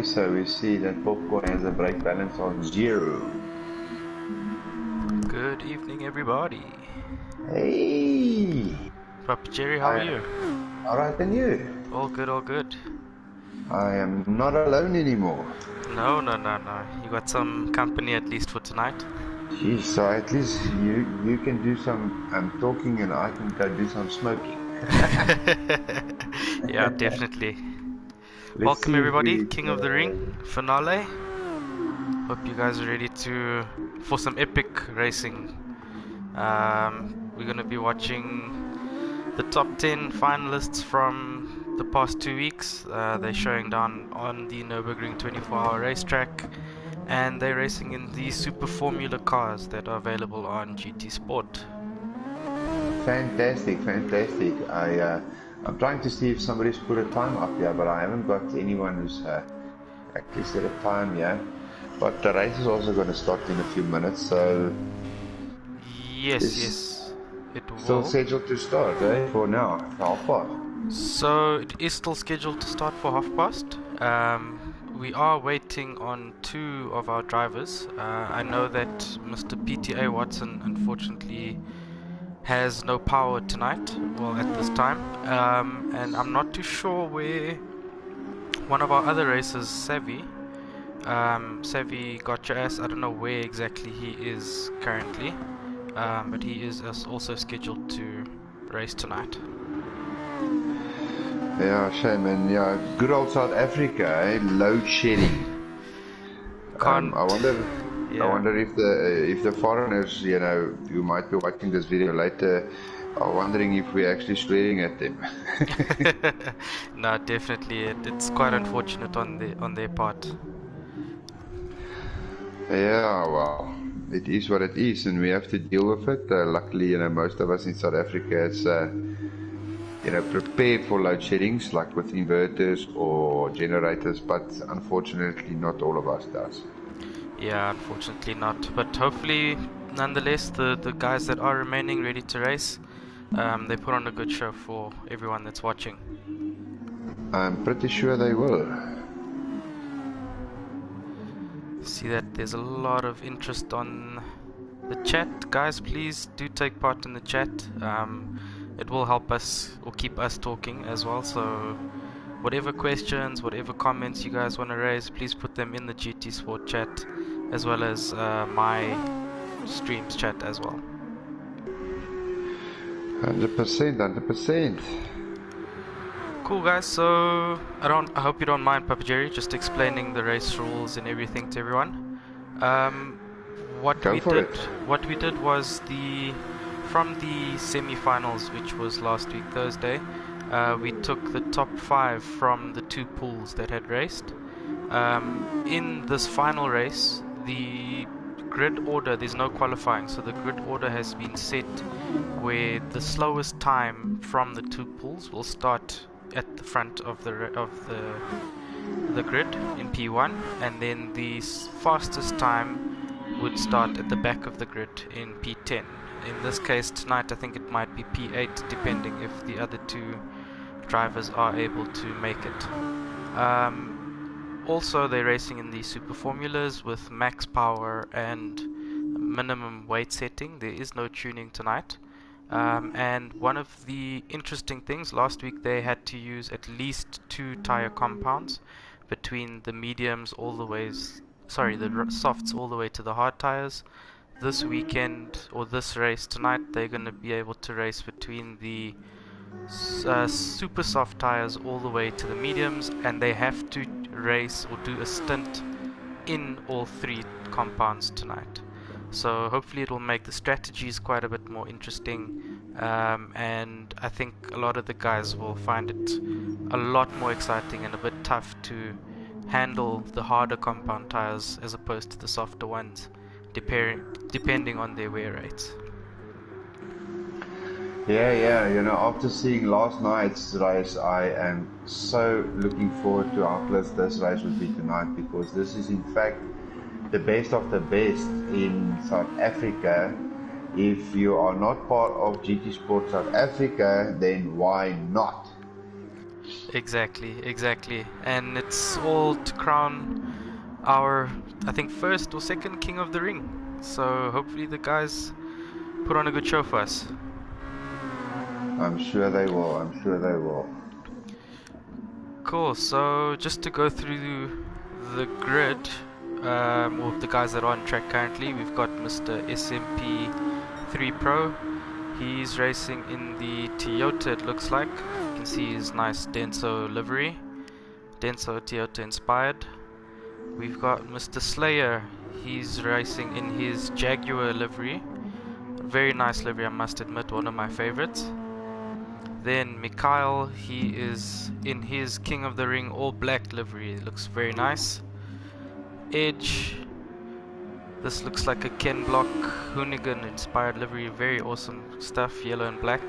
Okay, so we see that Popcorn has a brake balance on 0. Good evening, everybody. Hey! Papa Jerry, how are you? Alright, and you? All good, all good. I am not alone anymore. No. You got some company at least for tonight. Jeez, so at least you can do some talking and I can go do some smoking. Yeah, definitely. Let's Welcome, see if everybody. we... King of the Ring finale. Hope you guys are ready for some epic racing. We're gonna be watching the top 10 finalists from the past 2 weeks. They're showing down on the Nürburgring 24-hour racetrack, and they're racing in the super formula cars that are available on GTSport. Fantastic. I'm trying to see if somebody's put a time up here, but I haven't got anyone who's actually set a time yet. But the race is also going to start in a few minutes, so... Yes, it Still will. scheduled to start, for now, half past. So it is still scheduled to start for past. We are waiting on 2 of our drivers. I know that Mr. PTA Watson unfortunately has no power tonight, well, at this time, and I'm not too sure where one of our other racers, Savvy got your ass. I don't know where exactly he is currently, but he is also scheduled to race tonight. Yeah, shame, and yeah, good old South Africa, load shedding. Can't. I wonder Yeah. if the foreigners, who might be watching this video later, are wondering if we're actually swearing at them. No, definitely, it's quite unfortunate on their part. Yeah, well, it is what it is, and we have to deal with it. Luckily, most of us in South Africa is, prepared for load sheddings, like with inverters or generators, but unfortunately, not all of us does. Yeah, unfortunately not. But hopefully, nonetheless, the guys that are remaining ready to race, they put on a good show for everyone that's watching. I'm pretty sure they will. See that there's a lot of interest on the chat. Guys, please do take part in the chat. It will help us or keep us talking as well. So whatever questions, whatever comments you guys want to raise, please put them in the GT Sport chat, as well as my streams chat as well. 100%. Cool, guys. So I hope you don't mind, Papa Jerry, just explaining the race rules and everything to everyone. What Go we for did, it. what we did was from the semi-finals, which was last week Thursday. We took the top 5 from the 2 pools that had raced. In this final race, the grid order, there's no qualifying, so the grid order has been set where the slowest time from the 2 pools will start at the front of the grid in P1, and then the fastest time would start at the back of the grid in P10. In this case tonight, I think it might be P8, depending if the other 2 drivers are able to make it. Also, they're racing in the super formulas with max power and minimum weight setting. There is no tuning tonight. And one of the interesting things, last week they had to use at least 2 tire compounds between the mediums all the ways, the softs all the way to the hard tires. This weekend, or this race tonight, they're going to be able to race between the super soft tires all the way to the mediums, and they have to race or do a stint in all 3 compounds tonight. So hopefully it will make the strategies quite a bit more interesting, and I think a lot of the guys will find it a lot more exciting and a bit tough to handle the harder compound tires as opposed to the softer ones, depending on their wear rates. Yeah, after seeing last night's race, I am so looking forward to how close this race will be tonight, because this is in fact the best of the best in South Africa. If you are not part of GT Sport South Africa, then why not? Exactly. And it's all to crown our, I think, first or second King of the Ring. So hopefully the guys put on a good show for us. I'm sure they will. I'm sure they will. Cool. So just to go through the grid, or the guys that are on track currently, we've got Mr. SMP 3 Pro. He's racing in the Toyota, it looks like. You can see his nice Denso livery. Denso Toyota inspired. We've got Mr. Slayer. He's racing in his Jaguar livery. Very nice livery, I must admit, one of my favorites. Then Mikhail, he is in his King of the Ring all black livery. It looks very nice. Edge, this looks like a Ken Block Hoonigan inspired livery. Very awesome stuff, yellow and black.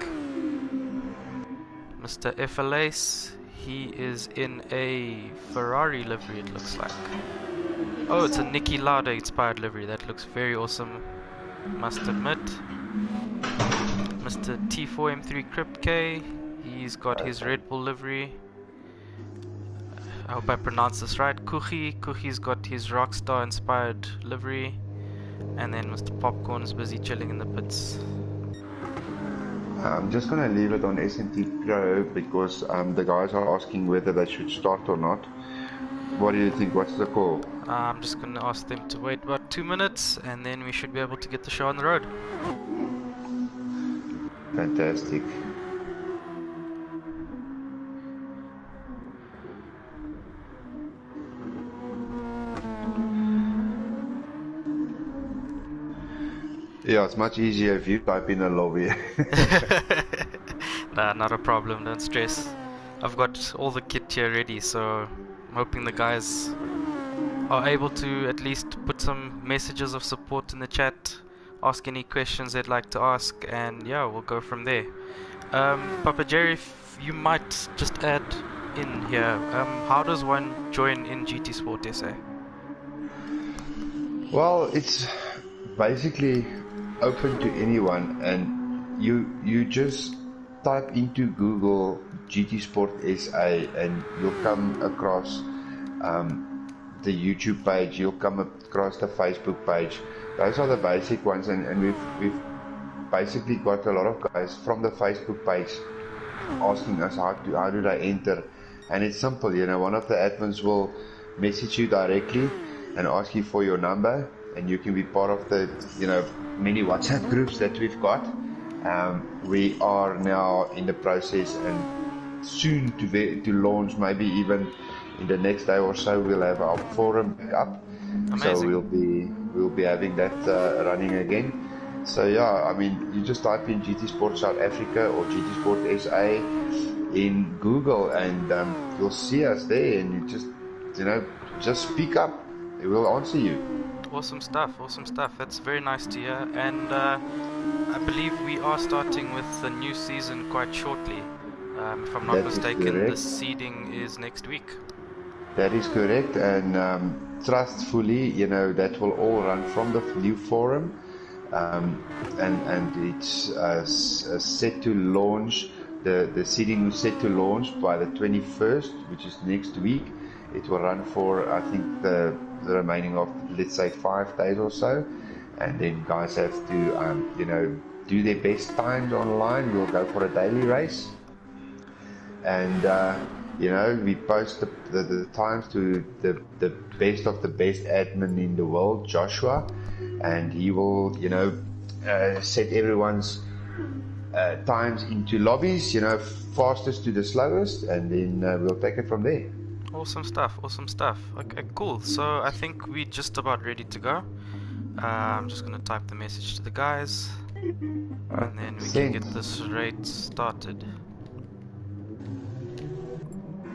Mr. FLAce, he is in a Ferrari livery, it looks like. Oh, it's a Niki Lauda inspired livery. That looks very awesome, must admit. Mr. T4M3 Crypt K, he's got his Red Bull livery. I hope I pronounced this right. Kuchi's got his Rockstar inspired livery. And then Mr. Popcorn's busy chilling in the pits. I'm just going to leave it on SMT Pro because the guys are asking whether they should start or not. What do you think? What's the call? I'm just going to ask them to wait about 2 minutes and then we should be able to get the show on the road. Fantastic. Yeah, it's much easier if you type in a lobby. Nah, not a problem, don't stress. I've got all the kit here ready, so I'm hoping the guys are able to at least put some messages of support in the chat, ask any questions they'd like to ask, and yeah, we'll go from there. Papa Jerry, if you might just add in here, how does one join in GTSport SA? Well, it's basically open to anyone, and you just type into Google GTSport SA and you'll come across the YouTube page, you'll come across the Facebook page. Those are the basic ones, and we've basically got a lot of guys from the Facebook page asking us how do they enter, and it's simple, you know, one of the admins will message you directly and ask you for your number, and you can be part of the, you know, many WhatsApp groups that we've got. We are now in the process and soon to launch, maybe even in the next day or so, we'll have our forum back up. Amazing. So we'll be having that running again. So yeah, I mean, you just type in GTSport South Africa or GTSport SA in Google, and you'll see us there, and you just, you know, just speak up. It will answer you. Awesome stuff. That's very nice to hear. And I believe we are starting with the new season quite shortly. If I'm not mistaken, the seeding is next week. That is correct, and trust fully, you know, that will all run from the new forum, and it's set to launch. The seeding is set to launch by the 21st, which is next week. It will run for, I think, the remaining of, let's say, 5 days or so, and then guys have to, you know, do their best times online. We'll go for a daily race, and you know, we post the times to the best of the best admin in the world, Joshua, and he will, you know, set everyone's times into lobbies, you know, fastest to the slowest, and then we'll take it from there. Awesome stuff. Okay, cool. So I think we're just about ready to go. I'm just gonna type the message to the guys, and then we can get this race started.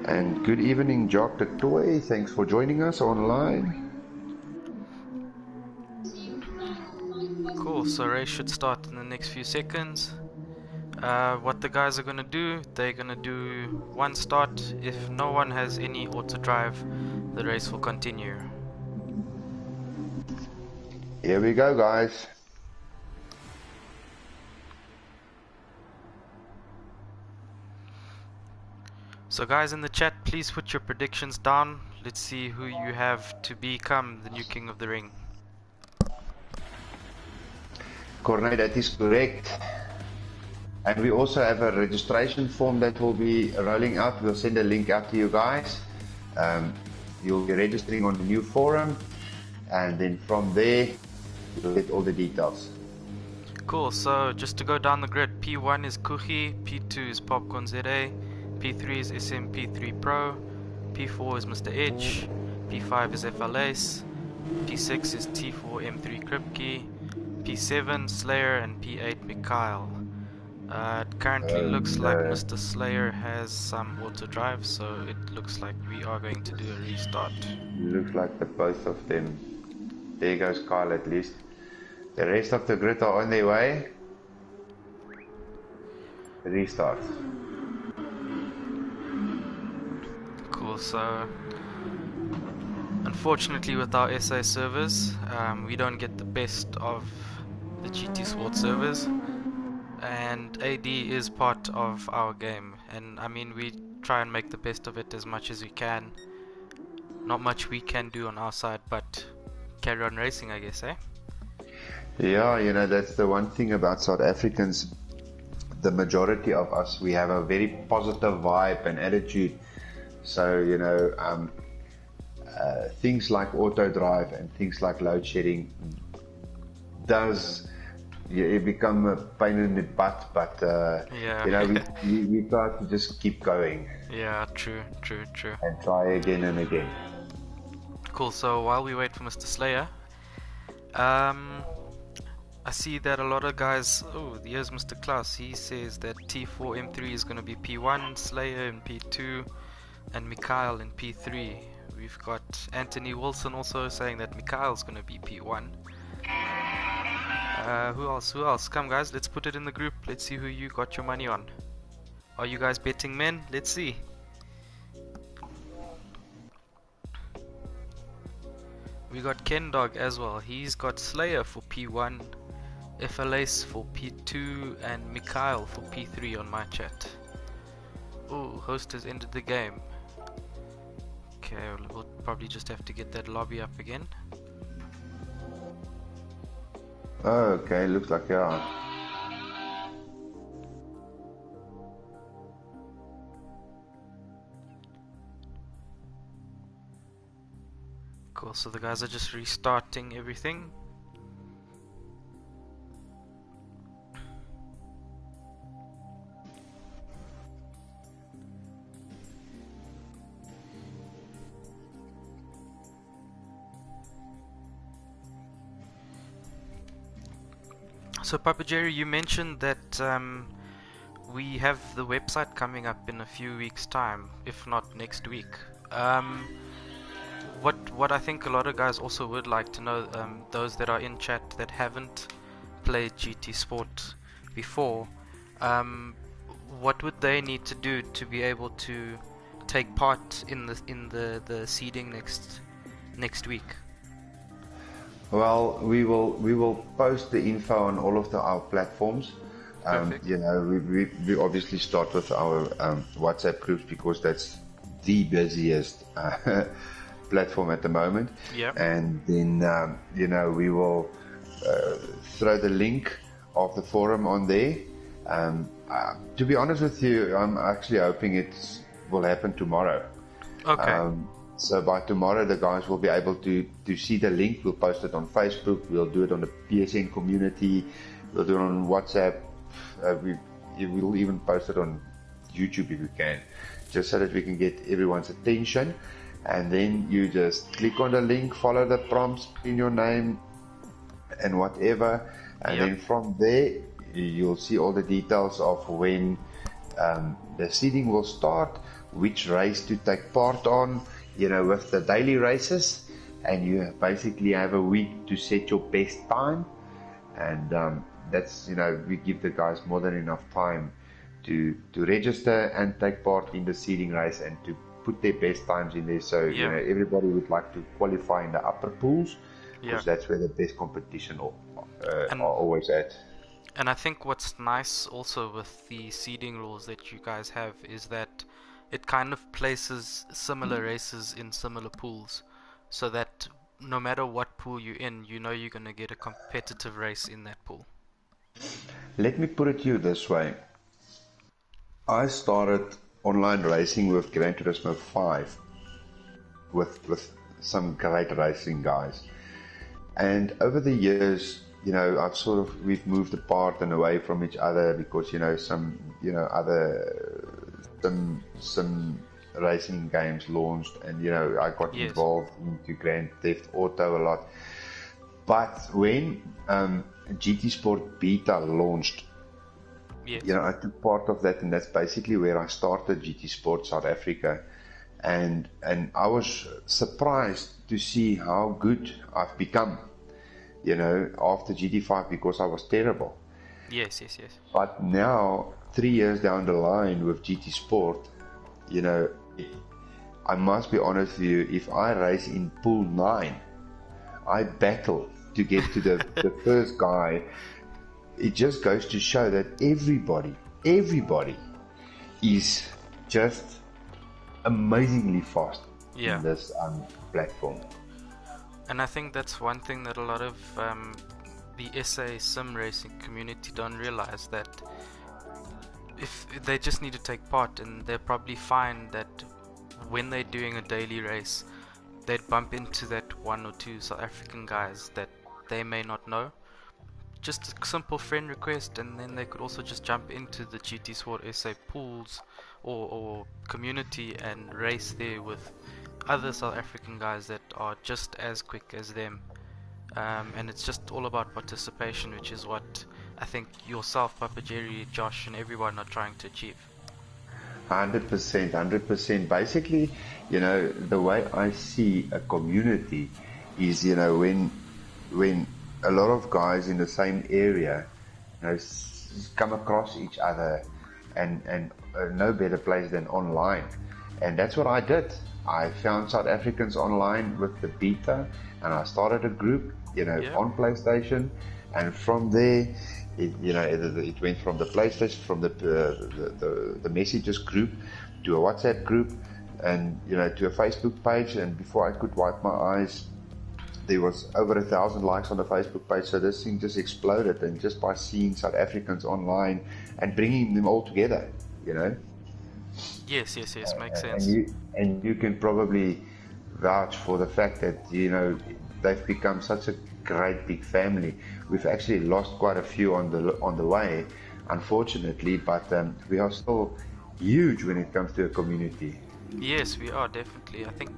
And good evening, Jock the Toy. Thanks for joining us online. Cool, so race should start in the next few seconds. What the guys are gonna do, they're gonna do one start. If no one has any auto drive, the race will continue. Here we go, guys. So guys in the chat, please put your predictions down. Let's see who you have to become the new king of the ring. Cornet, that is correct. And we also have a registration form that will be rolling out. We'll send a link out to you guys. You'll be registering on the new forum, and then from there, you'll get all the details. Cool, so just to go down the grid, P1 is Kuchi, P2 is Popcorn ZA, P3 is SMP3 Pro, P4 is Mr. Edge, P5 is FLS, P6 is T4M3 Kripke, P7 Slayer, and P8 Mikhail. It currently looks like Mr. Slayer has some auto drive, so it looks like we are going to do a restart. Looks like the both of them. There goes Kyle at least. The rest of the grid are on their way. Restart. Cool, so unfortunately with our SA servers, we don't get the best of the GTSport servers, and AD is part of our game, and I mean we try and make the best of it as much as we can. Not much we can do on our side, but carry on racing, I guess, eh? Yeah, you know, that's the one thing about South Africans. The majority of us, we have a very positive vibe and attitude. So, you know, things like auto drive and things like load shedding does it become a pain in the butt, but yeah. you know, we try to just keep going. Yeah, true. And try again and again. Cool, so while we wait for Mr. Slayer, I see that a lot of guys, here's Mr. Klaus, he says that T4M3 is going to be P1, Slayer in P2, and Mikhail in P3. We've got Anthony Wilson also saying that Mikhail's going to be P1. Who else? Come guys, let's put it in the group. Let's see who you got your money on. Are you guys betting men? Let's see. We got Ken Dog as well. He's got Slayer for P1, FLS for P2, and Mikhail for P3 on my chat. Oh, host has ended the game. Okay, we'll probably just have to get that lobby up again. Okay, looks like you are. Cool, so the guys are just restarting everything. So Papa Jerry, you mentioned that we have the website coming up in a few weeks' time, if not next week. What I think a lot of guys also would like to know, those that are in chat that haven't played GTSport before, what would they need to do to be able to take part in the seeding next week? Well, we will post the info on all of our platforms. You know, we obviously start with our WhatsApp groups because that's the busiest platform at the moment. Yeah. And then you know, we will throw the link of the forum on there. To be honest with you, I'm actually hoping it will happen tomorrow. Okay. So by tomorrow, the guys will be able to see the link. We'll post it on Facebook. We'll do it on the PSN community. We'll do it on WhatsApp. We'll even post it on YouTube if we can, just so that we can get everyone's attention. And then you just click on the link, follow the prompts in your name and whatever. And then from there, you'll see all the details of when the seeding will start, which race to take part on, you know, with the daily races, and you basically have a week to set your best time, and that's, you know, we give the guys more than enough time to register and take part in the seeding race and to put their best times in there. So you know, everybody would like to qualify in the upper pools, because that's where the best competition are always at. And I think what's nice also with the seeding rules that you guys have is that it kind of places similar races in similar pools, so that no matter what pool you're in, you know you're going to get a competitive race in that pool. Let me put it to you this way. I started online racing with Gran Turismo 5 with some great racing guys. And over the years, we've moved apart and away from each other because, some racing games launched, and, I got Yes, involved into Grand Theft Auto a lot. But when GTSport Beta launched, yes, I took part of that, and that's basically where I started GTSport South Africa. And I was surprised to see how good I've become, after GT5, because I was terrible. yes, yes, yes. But now, 3 years down the line with GT Sport, you know, I must be honest with you, if I race in pool 9, I battle to get to the first guy. It just goes to show that everybody is just amazingly fast Yeah, in this platform. and I think that's one thing that a lot of the SA sim racing community don't realize, that if they just need to take part, and they'll probably find that when they're doing a daily race, they'd bump into that one or two South African guys that they may not know. Just a simple friend request, and then they could also just jump into the GT Sport SA pools or community and race there with other South African guys that are just as quick as them. And it's just all about participation, which is what I think yourself, Papa Jerry, Josh, and everyone are trying to achieve. 100%, 100%. Basically, the way I see a community is, when a lot of guys in the same area, come across each other, and no better place than online. And that's what I did. I found South Africans online with the beta, and I started a group, Yeah. on PlayStation, and from there, it went from the PlayStation, from the messages group to a WhatsApp group, and to a Facebook page. And before I could wipe my eyes, there was over 1,000 likes on the Facebook page. So this thing just exploded, and just by seeing South Africans online and bringing them all together, Yes, yes, yes, makes and sense. you can probably vouch for the fact that they've become such a great big family. We've actually lost quite a few on the way, unfortunately, but we are still huge when it comes to a community. Yes, we are definitely. I think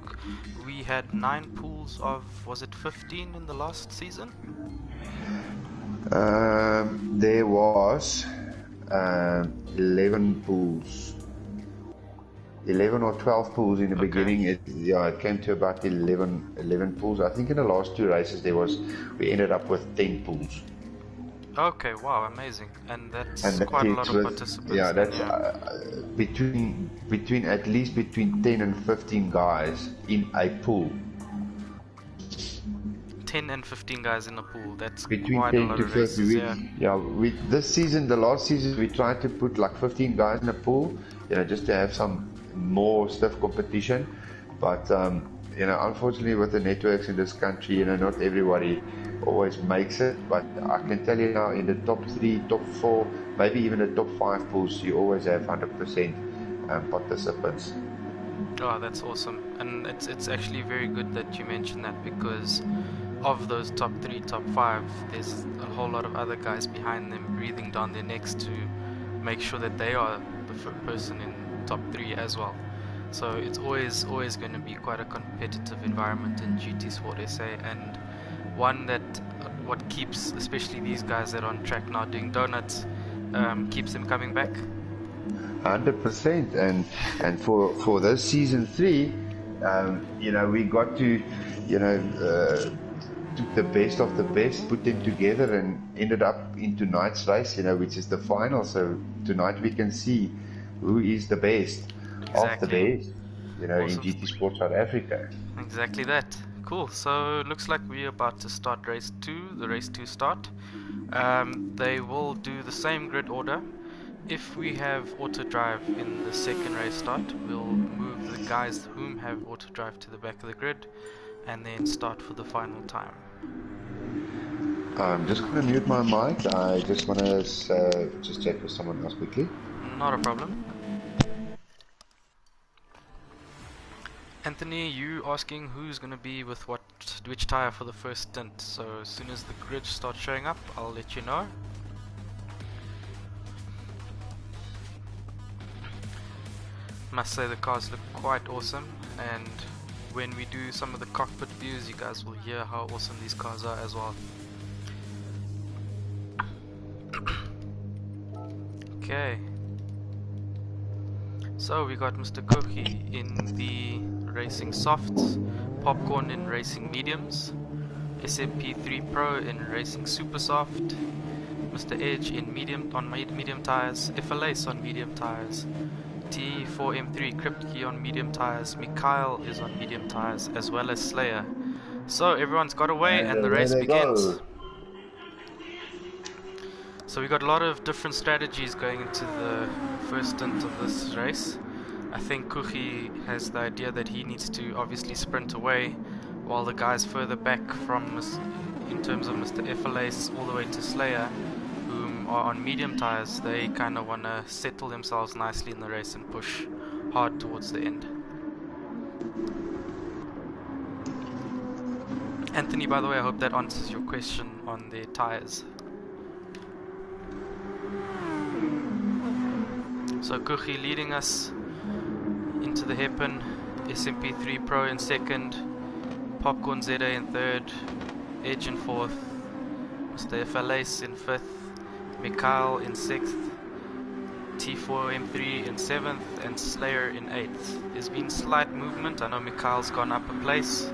we had 9 pools of, was it 15 in the last season? There was 11 pools, 11 or 12 pools in the Okay. beginning. It came to about 11 pools. I think in the last 2 races we ended up with 10 pools. Okay, wow, amazing. And And that's that quite a is lot of with, participants yeah, then, that's yeah. between at least between 10 and 15 guys in a pool. 10 and 15 guys in a pool. That's Between quite a 10 lot to of 50. races, yeah. We this season, the last season, we tried to put like 15 guys in a pool, just to have some more stiff competition. But unfortunately, with the networks in this country, not everybody always makes it. But I can tell you now, in the top 3, top 4, maybe even the top 5 pools, you always have 100% participants. Oh, that's awesome. And it's actually very good that you mentioned that, because of those top 3, top 5, there's a whole lot of other guys behind them breathing down their necks to make sure that they are the person in top 3 as well. So it's always going to be quite a competitive environment in GT Sport SA, and one that what keeps especially these guys that are on track now doing donuts, keeps them coming back. 100%. And for this season 3, we got to, took the best of the best, put them together, and ended up in tonight's race, which is the final. So tonight we can see who is the best of the Exactly. best, in Awesome. GT Sport South Africa. Exactly that. Cool. So looks like we're about to start race 2, the race 2 start. They will do the same grid order. if we have auto drive in the second race start, we'll move the guys whom have auto drive to the back of the grid and then start for the final time. I'm just going to mute my mic. I just want to just check with someone else quickly. Not a problem. Anthony, you asking who's going to be with which tire for the first stint. So as soon as the grid starts showing up, I'll let you know. Must say the cars look quite awesome, and when we do some of the cockpit views, you guys will hear how awesome these cars are as well. Okay, so we got Mr. Kochi in the racing softs, Popcorn in racing mediums, SMP3 Pro in racing super soft, Mr. Edge in medium tires, FLAce on medium tires, T4M3 Kripke on medium tires, Mikhail is on medium tires, as well as Slayer. So everyone's got away and the race begins. So we got a lot of different strategies going into the first stint of this race. I think Kochi has the idea that he needs to obviously sprint away, while the guys further back from, in terms of Mr. FLAce all the way to Slayer, whom are on medium tires, they kind of want to settle themselves nicely in the race and push hard towards the end. Anthony, by the way, I hope that answers your question on their tires. So Kochi leading us into the hairpin, SMP3 Pro in second, Popcorn ZA in third, Edge in fourth, Mr. FLAce in fifth, Mikhail in sixth, T4M3 in seventh, and Slayer in eighth. There's been slight movement. I know Mikhail's gone up a place,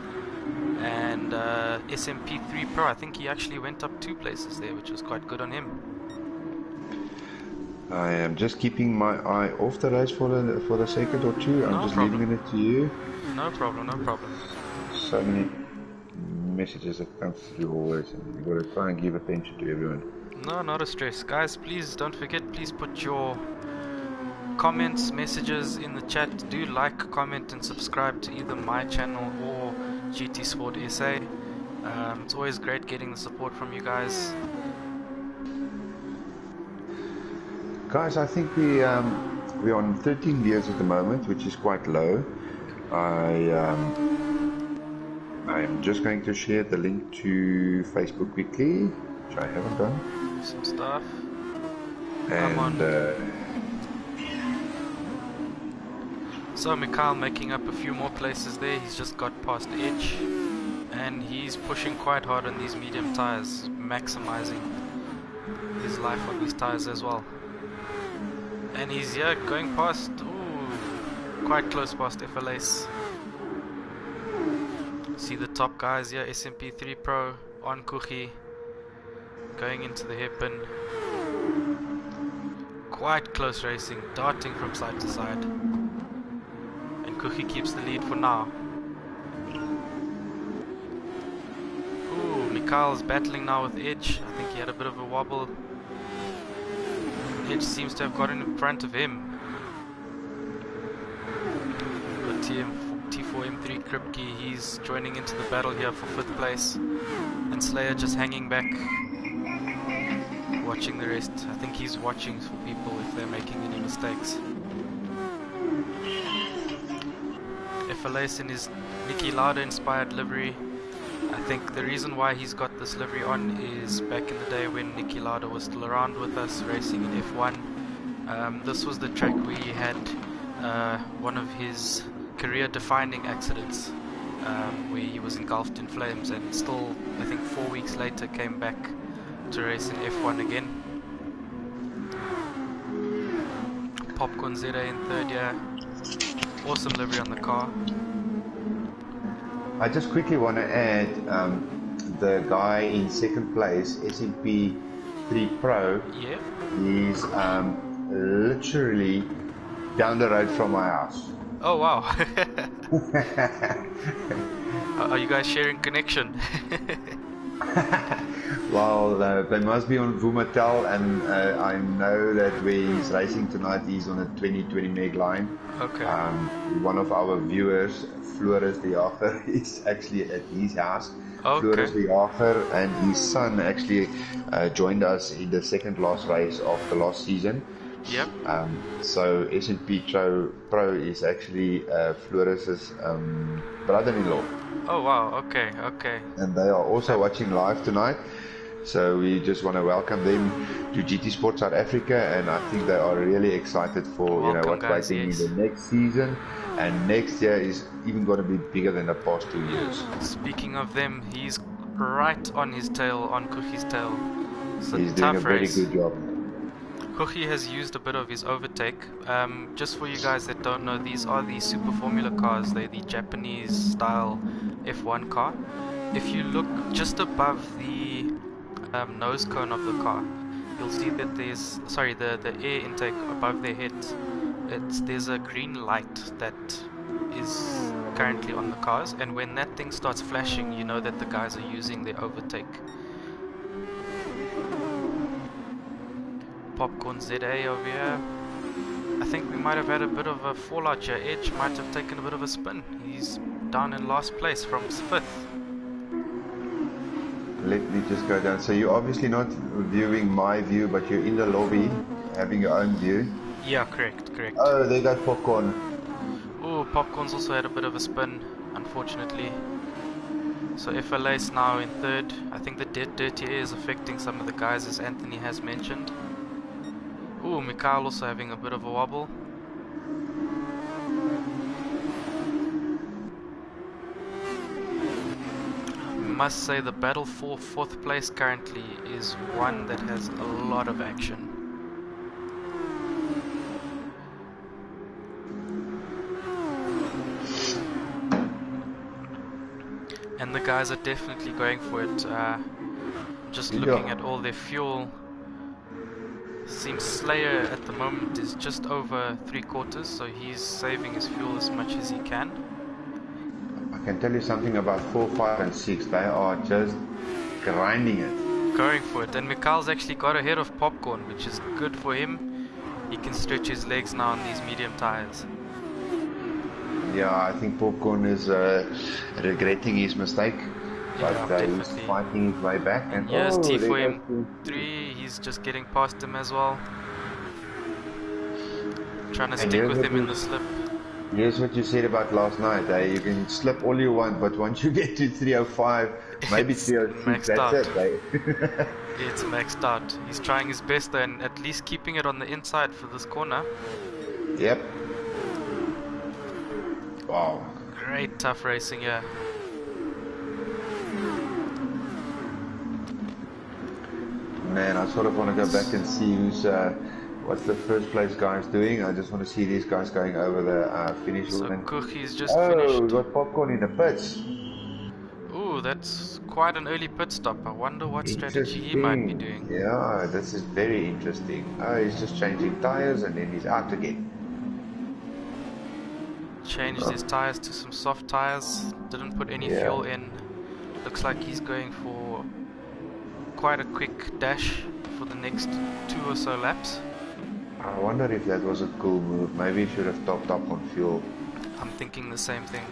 and SMP3 Pro, I think he actually went up 2 places there, which was quite good on him. I am just keeping my eye off the race for the second or two. I'm just leaving it to you. No problem, no problem. So many messages that come through always, and you've got to try and give attention to everyone. No, not a stress. Guys, please don't forget, please put your comments, messages in the chat. Do like, comment and subscribe to either my channel or GTSport SA. It's always great getting the support from you guys. Guys, I think we're on 13 gears at the moment, which is quite low. I am just going to share the link to Facebook quickly, which I haven't done. Some stuff. And so Mikhail making up a few more places there. He's just got past Edge, and he's pushing quite hard on these medium tires, maximizing his life on these tires as well. And he's going past, quite close past FLAce. See the top guys here, SMP3 Pro on Kochi, going into the hairpin. Quite close racing, darting from side to side. And Kochi keeps the lead for now. Mikhail's battling now with Edge. I think he had a bit of a wobble. Edge seems to have gotten in front of him. But T4M3 Kripke, he's joining into the battle here for 5th place. And Slayer just hanging back, watching the rest. I think he's watching for people if they're making any mistakes. FLAce in his Niki Lauda inspired livery. I think the reason why he's got this livery on is back in the day when Niki Lauda was still around with us racing in F1. This was the track where he had one of his career-defining accidents, where he was engulfed in flames, and still, I think 4 weeks later, came back to race in F1 again. Popcorn ZA in third year. Awesome livery on the car. I just quickly want to add the guy in second place, SMP3 Pro. Yeah. He's literally down the road from my house. Oh wow. Are you guys sharing connection? Well, they must be on Vumatel, and I know that where he's racing tonight, he's on a 2020 meg line. Okay. One of our viewers, Floris de Jager, is actually at his house. Okay. Floris de Jager and his son actually joined us in the second last race of the last season. Yep. So S&P Pro is actually Floris's brother-in-law. Oh wow. Okay. Okay. And they are also watching live tonight. So we just want to welcome them to GTSport South Africa, and I think they are really excited for Welcome, what's guys. waiting Yes. in the next season, and next year is even going to be bigger than the past 2 years. Speaking of them, he's right on his tail, on Cookie's tail. It's a He's doing a tough very race. good job. Cookie has used a bit of his overtake. Just for you guys that don't know, these are the Super Formula cars. They're the Japanese style F1 car. If you look just above the nose cone of the car, you'll see that there's, sorry, the air intake above their heads. There's a green light that is currently on the cars, and when that thing starts flashing, you know that the guys are using their overtake. Popcorn ZA over here. I think we might have had a bit of a fallout here. Edge might have taken a bit of a spin. He's down in last place from 5th. Let me just go down. So you're obviously not viewing my view, but you're in the lobby having your own view. Yeah, correct. Oh, they got Popcorn. Oh, Popcorn's also had a bit of a spin, unfortunately. So FLA's now in 3rd. I think the dirty air is affecting some of the guys, as Anthony has mentioned. Ooh, Mikhail also having a bit of a wobble. Must say the battle for 4th place currently is one that has a lot of action. And the guys are definitely going for it. Just looking at all their fuel, seems Slayer at the moment is just over 3/4, so he's saving his fuel as much as he can. I can tell you something about 4, 5, and 6. They are just grinding it. Going for it, and Mikhail's actually got ahead of Popcorn, which is good for him. He can stretch his legs now on these medium tires. Yeah, I think Popcorn is regretting his mistake, but he's fighting his way back. And here's T for him, 3. He's just getting past him as well. Trying to stick with him in the slip. Here's what you said about last night. You can slip all you want, but once you get to 305, maybe 306, that's it. It's maxed out. He's trying his best and at least keeping it on the inside for this corner. Yep. Wow. Great tough racing here. Man, I sort of want to go back and see what's the first place guys doing. I just want to see these guys going over the finish line. So Cookie's just finished. We got Popcorn in the pits. Ooh, that's quite an early pit stop. I wonder what strategy he might be doing. Yeah, this is very interesting. Oh, he's just changing tires and then he's out again. Changed his tires to some soft tires. Didn't put any fuel in. Looks like he's going for quite a quick dash for the next 2 or so laps. I wonder if that was a cool move. Maybe he should have topped up on fuel. I'm thinking the same thing.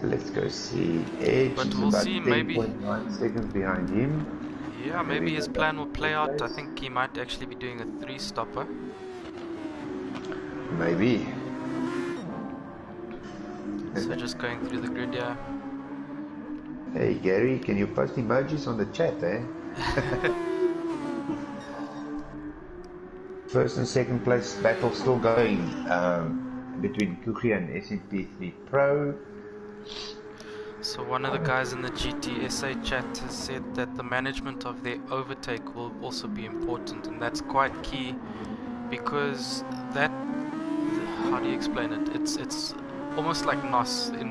Let's go see. Edge but is we'll about see, maybe 10.9 seconds behind him. Yeah, maybe his plan will play out. I think he might actually be doing a 3-stopper. Maybe. So just going through the grid here. Hey Gary, can you post emojis on the chat, eh? First and second place battle still going between Kuchi and S&P3 Pro. So one of the guys in the GTSA chat has said that the management of their overtake will also be important, and that's quite key because that, how do you explain it? It's almost like NOS in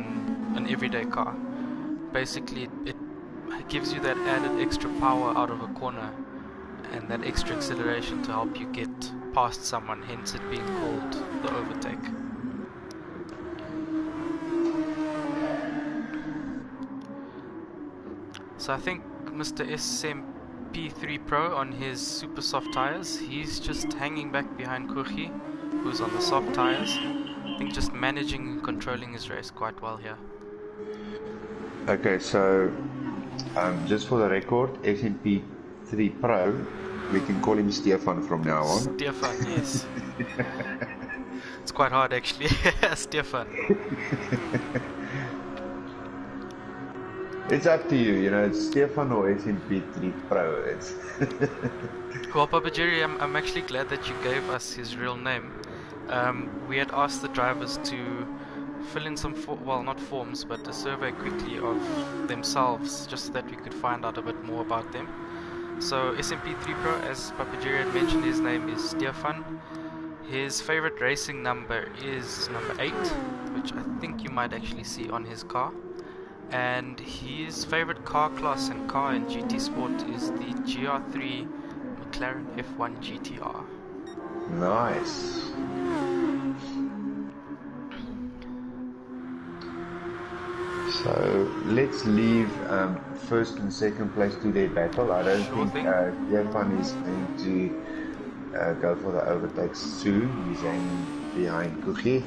an everyday car. Basically, it gives you that added extra power out of a corner and that extra acceleration to help you get past someone, hence it being called the overtake. So I think Mr. SMP3 Pro on his super soft tires. He's just hanging back behind Kuchi, who's on the soft tires. I think just managing and controlling his race quite well here. Okay, so just for the record, SMP3 Pro, we can call him Stefan from now on. Stefan, yes. It's quite hard actually. Stefan. It's up to you, you know, it's Stefan or SMP3 Pro. It's Well, Papa Jerry, I'm actually glad that you gave us his real name. We had asked the drivers to fill in some, well, not forms, but a survey quickly of themselves, just so that we could find out a bit more about them. So SMP3 Pro, as Papa Jerry had mentioned, his name is Stefan. His favorite racing number is number 8, which I think you might actually see on his car. And his favorite car class and car in GTSport is the GR3 McLaren F1 GTR. nice. So let's leave first and second place to their battle. I don't think Stefan is going to go for the overtakes soon. He's hanging behind Kuchi.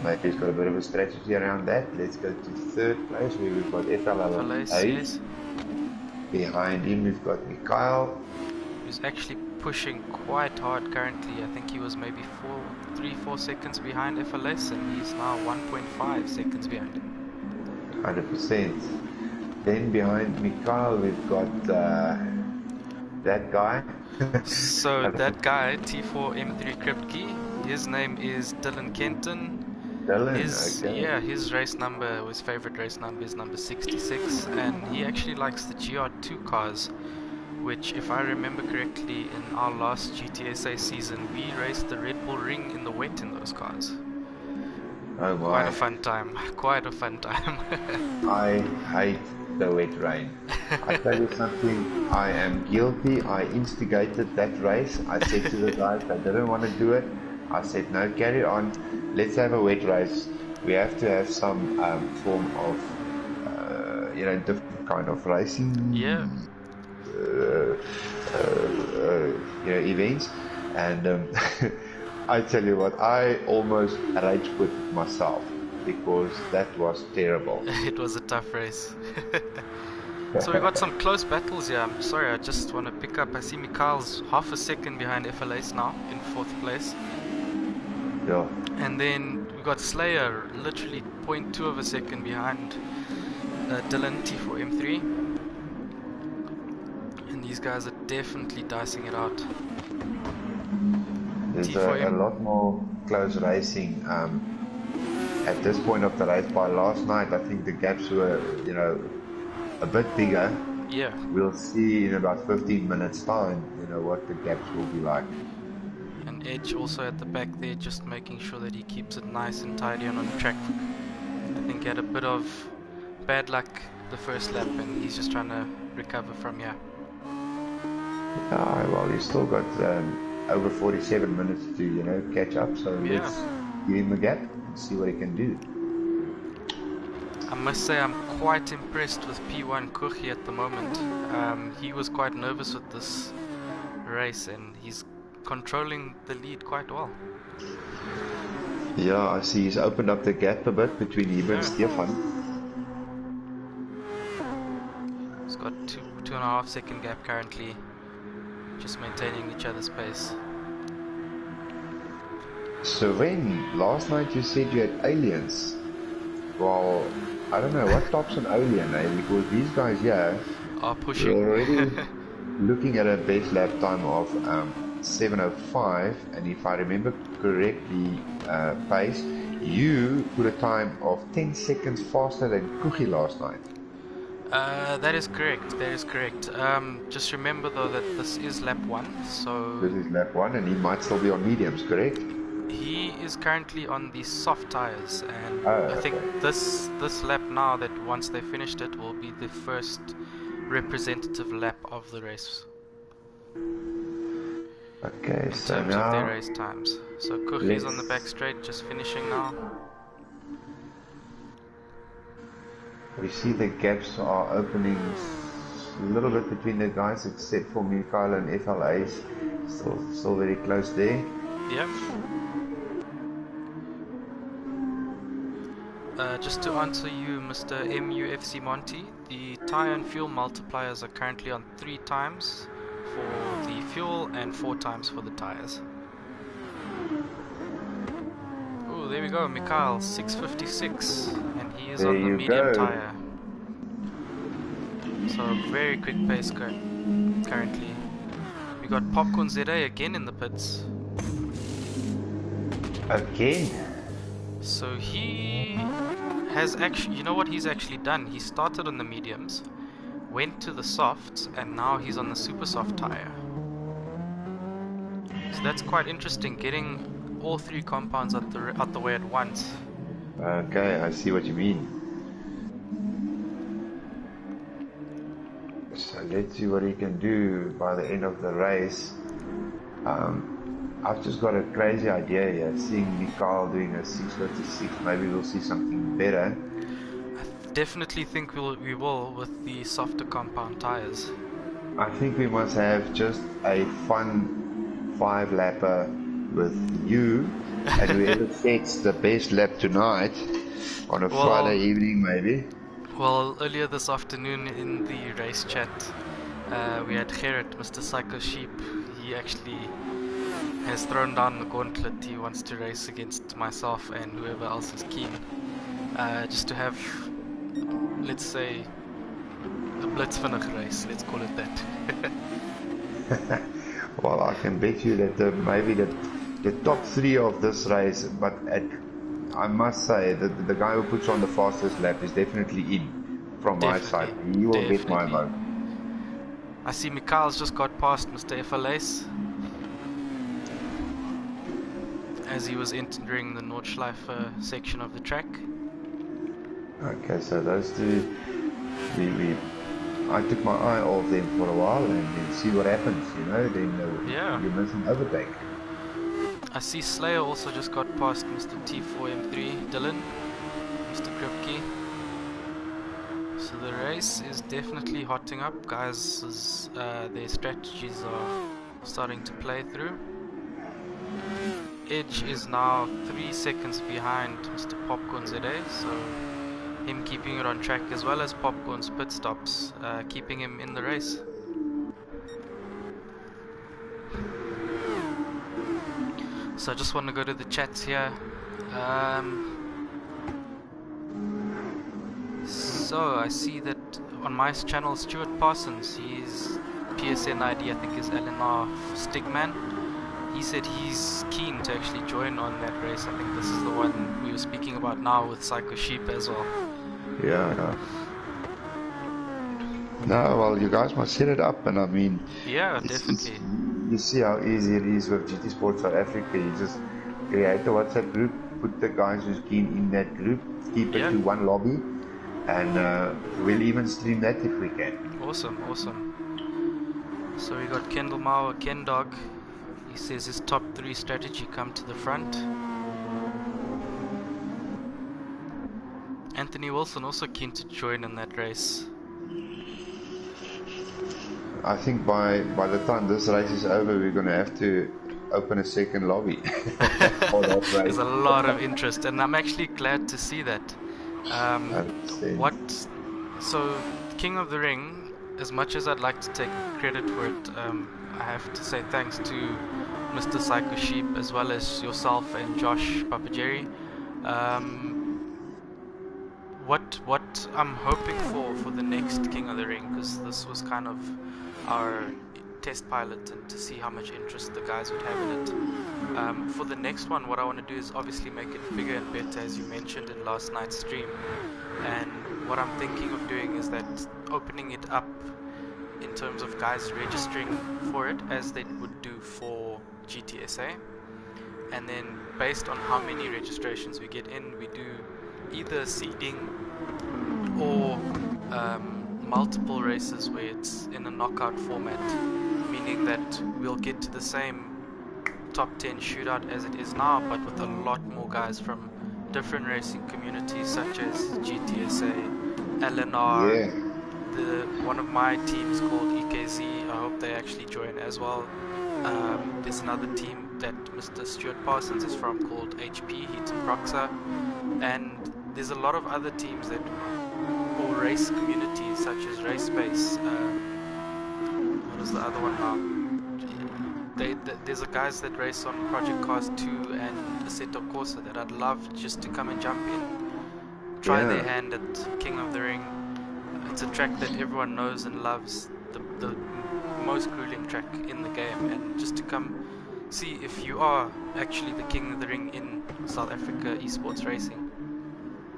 Maybe he's got a bit of a strategy around that. Let's go to third place where we've got FLS. Yes. Behind him we've got Mikhail. Who's actually pushing quite hard currently. I think he was maybe 3-4 seconds behind FLS, and he's now 1.5 seconds behind him. 100%. Then behind Mikhail we've got that guy. So that guy, T4M3 Kripke, his name is Dylan Kenton. Dylan, okay. Yeah, his race number, his favorite race number is number 66, and he actually likes the GR2 cars, which, if I remember correctly, in our last GTSA season, we raced the Red Bull Ring in the wet in those cars. Oh my. Quite a fun time. Quite a fun time. I hate the wet rain. I tell you something, I am guilty. I instigated that race. I said to the guys, I didn't want to do it. I said, no, carry on. Let's have a wet race. We have to have some form of, different kind of racing. Yeah. Events. And I tell you what, I almost rage quit myself because that was terrible. It was a tough race. So we got some close battles here. I'm sorry, I just want to pick up. I see Mikhail's half a second behind FLS now in 4th place. Yeah. And then we got Slayer literally 0.2 of a second behind Dylan T4M3. And these guys are definitely dicing it out. There's a lot more close racing at this point of the race. By last night, I think the gaps were, a bit bigger. Yeah. We'll see in about 15 minutes time, what the gaps will be like. And Edge also at the back there, just making sure that he keeps it nice and tidy on the track. I think he had a bit of bad luck the first lap, and he's just trying to recover from here. Well, he's still got over 47 minutes to, catch up, so let's give him a gap and see what he can do. I must say I'm quite impressed with P1 Kuchi at the moment. He was quite nervous with this race, and he's controlling the lead quite well. Yeah, I see he's opened up the gap a bit between him and Stefan. He's got 2.5 second gap currently, just maintaining each other's pace. So when last night you said you had aliens, well, I don't know what tops an alien, because these guys here are pushing. We're already looking at a base lap time of 7:05, and if I remember correctly, pace, you put a time of 10 seconds faster than Kuchi last night. That is correct. That is correct. Just remember though that this is lap 1, so this is lap 1, and he might still be on mediums, correct? He is currently on the soft tires, and I think this lap now, that once they finished it, will be the first representative lap of the race. Okay, in so terms now of their race times. So Kuchi's on the back straight, just finishing now. We see the gaps are opening a little bit between the guys, except for Mikael and FLA's still very close there. Yep. Just to answer you, Mr. MUFC Monty, the tire and fuel multipliers are currently on 3 times for the fuel and 4 times for the tires. Oh, there we go, Mikael, 656, and he is There on the you medium go. tire. So very quick pace currently. We got Popcorn ZA again in the pits. Again? So he has actually, you know what he's actually done? He started on the mediums, went to the softs, and now he's on the super soft tire. So that's quite interesting, getting all 3 compounds out the way at once. Okay, I see what you mean. So let's see what he can do by the end of the race. I've just got a crazy idea here, seeing Mikael doing a 656, maybe we'll see something better. I definitely think we will with the softer compound tires. I think we must have just a fun 5-lapper with you, and whoever sets the best lap tonight, on a Friday evening maybe. Well, earlier this afternoon in the race chat, we had Gerrit, Mr. Psycho Sheep. He actually has thrown down the gauntlet. He wants to race against myself and whoever else is keen. Just to have, let's say, a blitzvinnig race, let's call it that. Well, I can bet you that maybe the top 3 of this race, but I must say that the guy who puts on the fastest lap is definitely in from my side. He will get my vote. I see Mikael's just got past Mr. FLA's as he was entering the Nordschleife section of the track. Okay, so those 2, I took my eye off them for a while and then see what happens, you know, then you miss an overtake. I see Slayer also just got past Mr. T4M3, Dylan, Mr. Kripke. So the race is definitely hotting up, guys. Their strategies are starting to play through. Edge is now 3 seconds behind Mr. Popcorn ZA, so him keeping it on track as well as Popcorn's pit stops, keeping him in the race. So I just want to go to the chats here. So I see that on my channel, Stuart Parsons, his PSN ID I think is LNR Stigman. He said he's keen to actually join on that race. I think this is the one we were speaking about now with Psycho Sheep as well. Yeah. No, well, you guys must set it up, and I mean, yeah, definitely. You see how easy it is with GTSport South Africa. You just create a WhatsApp group, put the guys who's keen in that group, keep it to one lobby, and we'll even stream that if we can. Awesome. So we got Kendall Mauer, Ken Dog. He says his top 3 strategy come to the front. Anthony Wilson also keen to join in that race. I think by the time this race is over, we're going to have to open a second lobby. For that race. There's a lot of interest, and I'm actually glad to see that. So King of the Ring, as much as I'd like to take credit for it, I have to say thanks to Mr. Psycho Sheep as well as yourself and Josh Papageri. What I'm hoping for the next King of the Ring, because this was kind of our test pilot and to see how much interest the guys would have in it. For the next one, what I want to do is obviously make it bigger and better, as you mentioned in last night's stream. And what I'm thinking of doing is that opening it up in terms of guys registering for it as they would do for GTSA. And then based on how many registrations we get in, we do either seeding or multiple races where it's in a knockout format, meaning that we'll get to the same top 10 shootout as it is now, but with a lot more guys from different racing communities such as GTSA, LNR, one of my teams called EKZ. I hope they actually join as well. There's another team that Mr. Stuart Parsons is from called HP, Heaton Proxa, and there's a lot of other teams that, or race communities such as Race Space. What is the other one now? There's a guys that race on Project Cars 2 and Assetto Corsa that I'd love just to come and jump in, try their hand at King of the Ring. It's a track that everyone knows and loves, the most grueling track in the game, and just to come see if you are actually the King of the Ring in South Africa esports racing.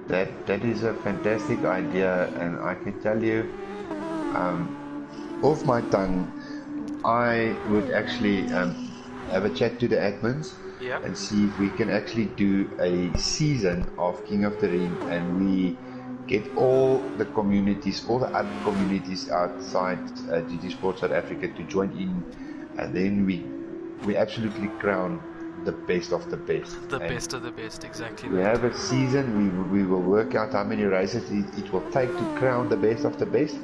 That is a fantastic idea, and I can tell you, off my tongue, I would actually have a chat to the admins and see if we can actually do a season of King of the Ring, and we get all the communities, all the other communities outside GTSport South Africa to join in, and then we absolutely crown the best of the best. The best of the best, exactly. We have a season, we will work out how many races it will take to crown the best of the best.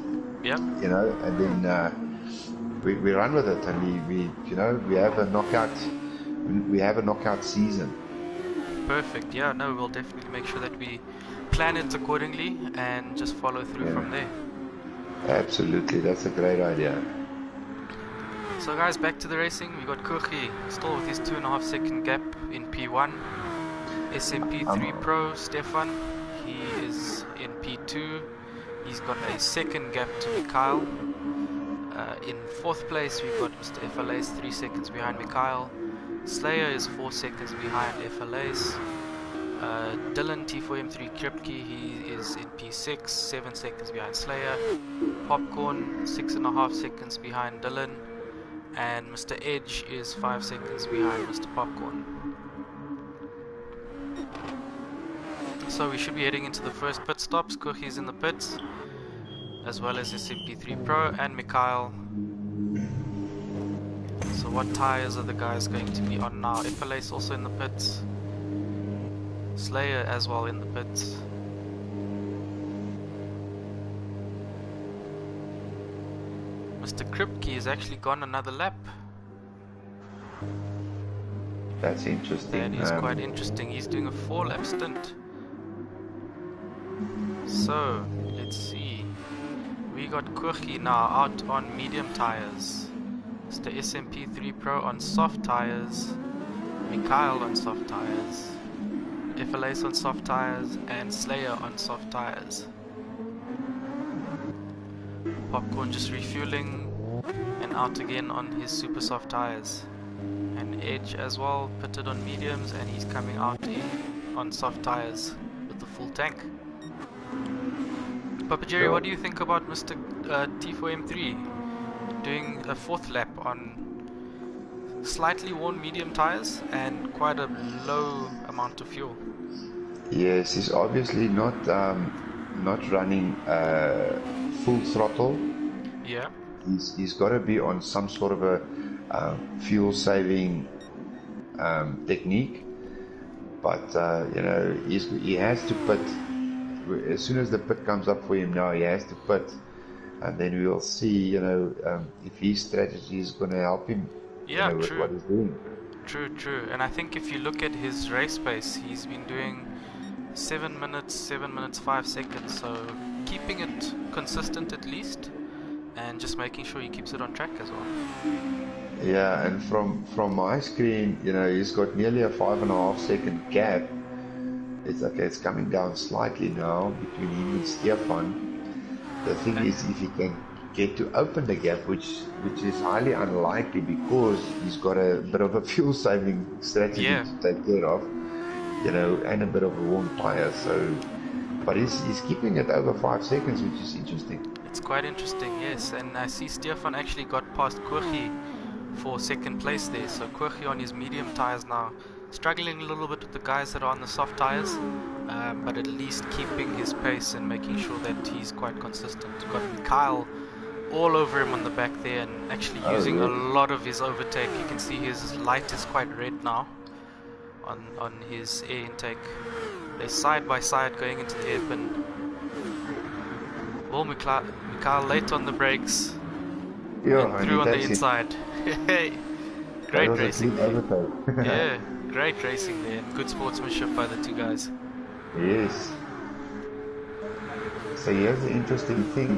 Yeah. You know, and then we run with it, and we have a knockout season. Perfect. Yeah, no, we'll definitely make sure that we plan it accordingly and just follow through from there. Absolutely, that's a great idea. So guys, back to the racing. We got Kurgi still with his 2.5 second gap in P1. SMP3 Pro Stefan, he is in P2. He's got a second gap to Mikhail. In 4th place we've got Mr. FLA's 3 seconds behind Mikhail. Slayer is 4 seconds behind FLA's. Dylan T4M3 Kripke, he is in P6, 7 seconds behind Slayer. Popcorn 6.5 seconds behind Dylan. And Mr. Edge is 5 seconds behind Mr. Popcorn. So we should be heading into the first pit stops. Kurgi's in the pits, as well as SMP3 Pro and Mikhail. So what tyres are the guys going to be on now? FLA's also in the pits. Slayer as well in the pits. Mr. Kripke has actually gone another lap. That's interesting. That is quite interesting. He's doing a 4-lap stint. So, let's see. We got Kurgi now out on medium tires. Mr. SMP3 Pro on soft tires. Mikhail on soft tires. FLA's on soft tires. And Slayer on soft tires. Popcorn just refueling and out again on his super soft tires. And Edge as well, pitted on mediums, and he's coming out on soft tires with the full tank. Papa Jerry, what do you think about Mr. T4M3 doing a 4th lap on slightly worn medium tires and quite a low amount of fuel? Yes, he's obviously not running full throttle. Yeah. He's got to be on some sort of a fuel saving technique, but he has to pit as soon as the pit comes up for him. Now he has to pit, and then we will see if his strategy is going to help him with what he's doing. True. And I think if you look at his race pace, he's been doing 7 minutes 5 seconds, so keeping it consistent at least, and just making sure he keeps it on track as well. Yeah, and from my screen, he's got nearly a 5.5 second gap. It's okay, it's coming down slightly now between him and Stefan. The thing is, if he can get to open the gap, which is highly unlikely because he's got a bit of a fuel saving strategy to take care of, and a bit of a warm tire. So, but he's keeping it over 5 seconds, which is interesting. It's quite interesting, yes. And I see Stefan actually got past Kurgi for 2nd place there. So Kurgi on his medium tires now, struggling a little bit with the guys that are on the soft tires, but at least keeping his pace and making sure that he's quite consistent. Got Mikhail all over him on the back there, and actually using a lot of his overtake. You can see his light is quite red now on his air intake. They're side by side going into the hairpin. Will Mikhail Mikhail late on the brakes Yeah, and and through he on the takes it. inside. Hey, That great was a racing clean there. overtake. Yeah, great racing there and good sportsmanship by the two guys. Yes. So here's the interesting thing.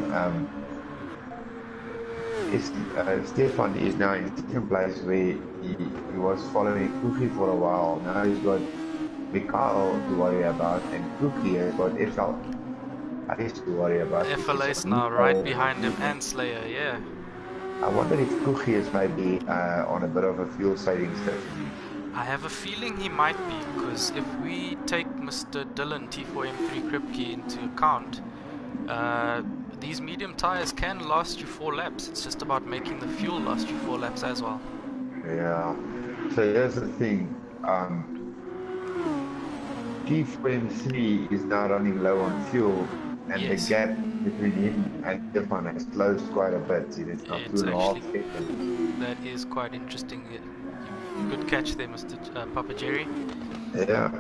Stefan is now in a different place where he was following Cookie for a while. Now he's got Mikhail to worry about, and Cookie has got FL Ace to worry about, which is FLA's on his now right tail. behind him and Slayer, yeah. I wonder if Cookie is maybe on a bit of a fuel saving strategy. I have a feeling he might be, because if we take Mr. Dylan T4M3 Kripke into account, uh, these medium tires can last you 4 laps. It's just about making the fuel last you 4 laps as well. Yeah. So here's the thing. T4M3 is now running low on fuel, and the Yes, gap between him and Stefan has closed quite a bit. It is now two it's and a actually, half seconds. that is quite interesting. Good catch there, Mr. Papa Jerry. Yeah.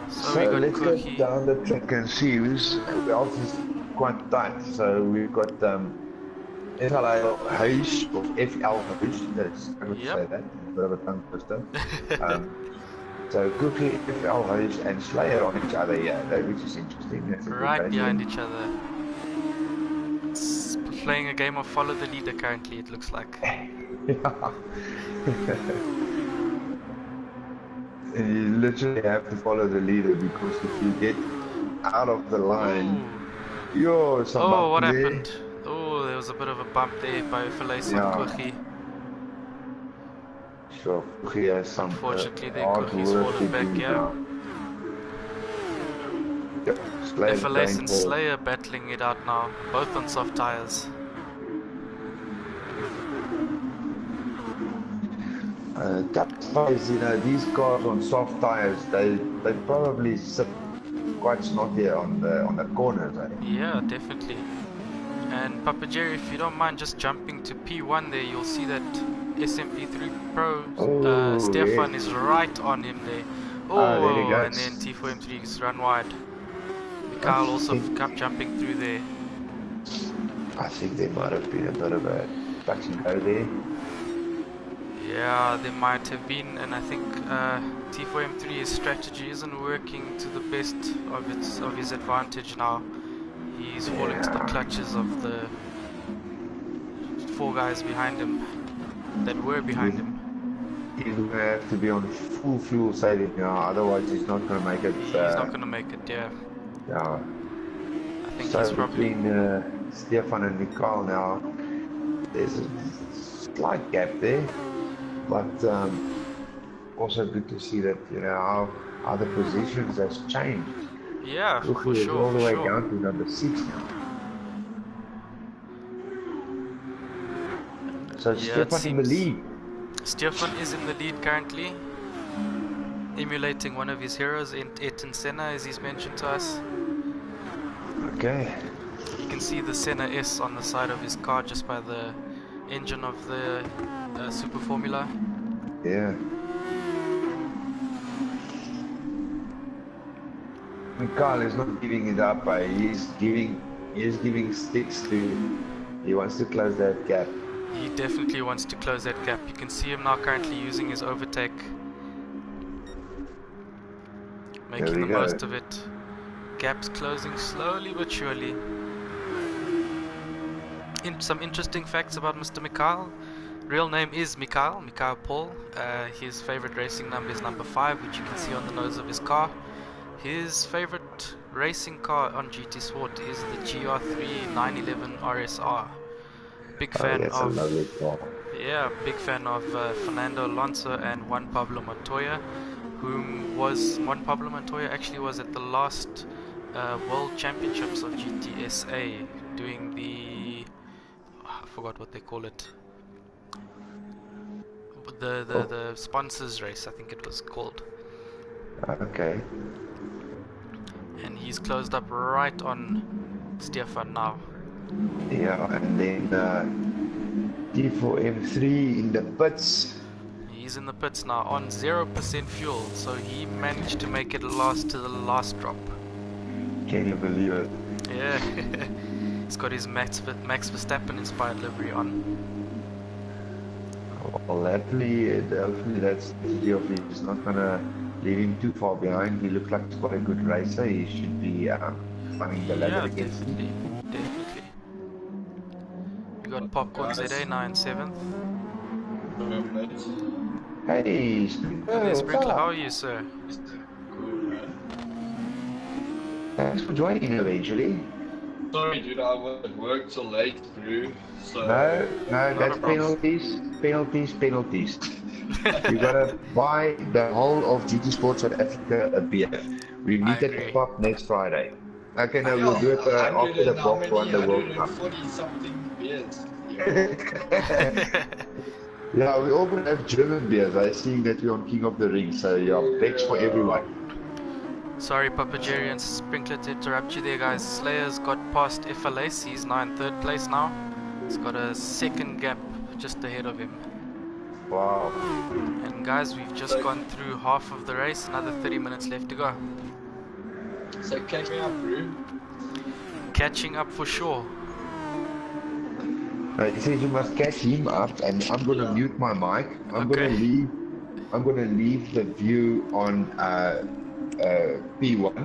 So we So got let's go Cookie. down the track and see who else is quite tight. So we've got FLA Huis, or FL Huis, that's, I would Yep. say that, a bit of a tongue twister. Um, so Cookie, FL Huis, and Slayer on each other here, which is interesting. That's a good Right behind racing. each other. It's playing a game of follow the leader currently, it looks like. Yeah. And you literally have to follow the leader, because if you get out of the line, Ooh. you're some Oh, what bumpy there. happened? Oh, there was a bit of a bump there by Felice on Yeah, Cookie. so he has some Unfortunately, there hard Cookie's work to fallen back, do yeah. now. Yep, Slayer's FLS going and for Slayer battling it out now, both on soft tires. tough tires. These cars on soft tires, they probably sit quite snotty on the corners. Eh? Yeah, definitely. And Papa Jerry, if you don't mind just jumping to P1 there, you'll see that SMP3 Pro Oh yes. Stefan is right on him there. Ah, there he Oh, and then goes. T4M3 is run wide. I Mikhail also think kept jumping through there. I think there might have been a bit of a touch and go there. Yeah, there might have been, and I think T4M3's strategy isn't working to the best of his advantage now. He's falling to the Yeah, clutches of the 4 guys behind him that were behind he's, him. he's gonna have to be on full fuel saving now, otherwise he's not gonna make it. He's not gonna make it, yeah. Yeah. I think he's So probably... between Stefan and Mikhail now, there's a slight gap there, but also good to see that how the positions has changed. Yeah, for Cookie is sure, all the for way sure. down to number 6 now. So Yeah, it Stefan in the seems lead. Stefan is in the lead currently, emulating one of his heroes, Ayrton Senna, as he's mentioned to us. Okay. You can see the Senna S on the side of his car just by the engine of the Super Formula. Yeah. Mikhail is not giving it up. He's giving sticks to. He wants to close that gap. He definitely wants to close that gap. You can see him now currently using his overtake, There making we the go. most of it. Gaps closing slowly but surely. Some interesting facts about Mr. Mikhail. Real name is Mikhail Paul. His favorite racing number is number 5, which you can see on the nose of his car. His favorite racing car on GTSport is the GR3 911 RSR. Big Oh, fan that's a of... lovely car. Yeah, big fan of Fernando Alonso and Juan Pablo Montoya, Juan Pablo Montoya actually was at the last World Championships of GTSA doing the... I forgot what they call it. The sponsors race, I think it was called. Okay. And he's closed up right on Stefan now. Yeah, and then T4M3 in the pits. He's in the pits now on 0% fuel, so he managed to make it last to the last drop. Can you believe it? Yeah. He's got his Max Verstappen inspired livery on. Well, hopefully that's the of he's not gonna leave him too far behind. He looks like he's quite a good racer. He should be climbing the ladder Yeah, against him. definitely. We got Popcorn ZA now in 7th. Hey, Hey, what's Sprinkler, how up? are you, sir? Thanks for joining eventually. Sorry, dude, I was at work till late, bro. So No, that's a problem. penalties. You gotta buy the whole of GTSport South Africa a beer. We I meet at the agree. pub next Friday. Okay, no, I we'll do it know, after the 100 and how Bob won many? the World Cup. 140 something beers. Yeah, we all gonna have German beers. I see that we're on King of the Ring, so yeah, begs for everyone. Sorry, Papa Jerry and Sprinkler, to interrupt you there, guys. Slayer's got past FLS. He's now in 3rd place now. He's got a second gap just ahead of him. Wow. And guys, we've just gone through half of the race. Another 30 minutes left to go. So catch me up, bro. Catching up for sure. He says you must catch him up, and I'm gonna mute my mic. I'm gonna leave the view on P1.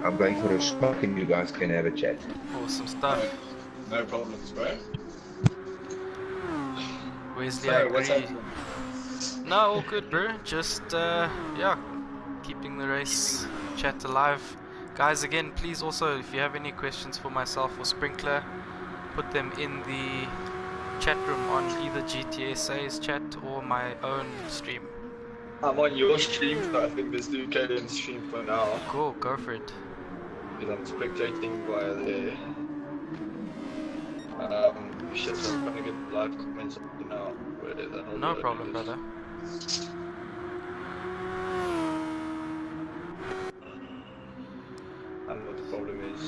I'm going for a smoke, and you guys can have a chat. Awesome stuff. No problems, bro. Wesley, So, I what's agree. happening? No, all good, bro. Just, yeah, keeping the race chat alive. Guys, again, please also, if you have any questions for myself or Sprinkler, put them in the chat room on either GTSA's chat or my own stream. I'm on your stream, so I think let's do Caden's stream for now. Cool, go for it. Because I'm spectating via there. Shit, I'm trying to get live comments up now. Where the hell No did I problem, do this? brother. I don't know what the problem is.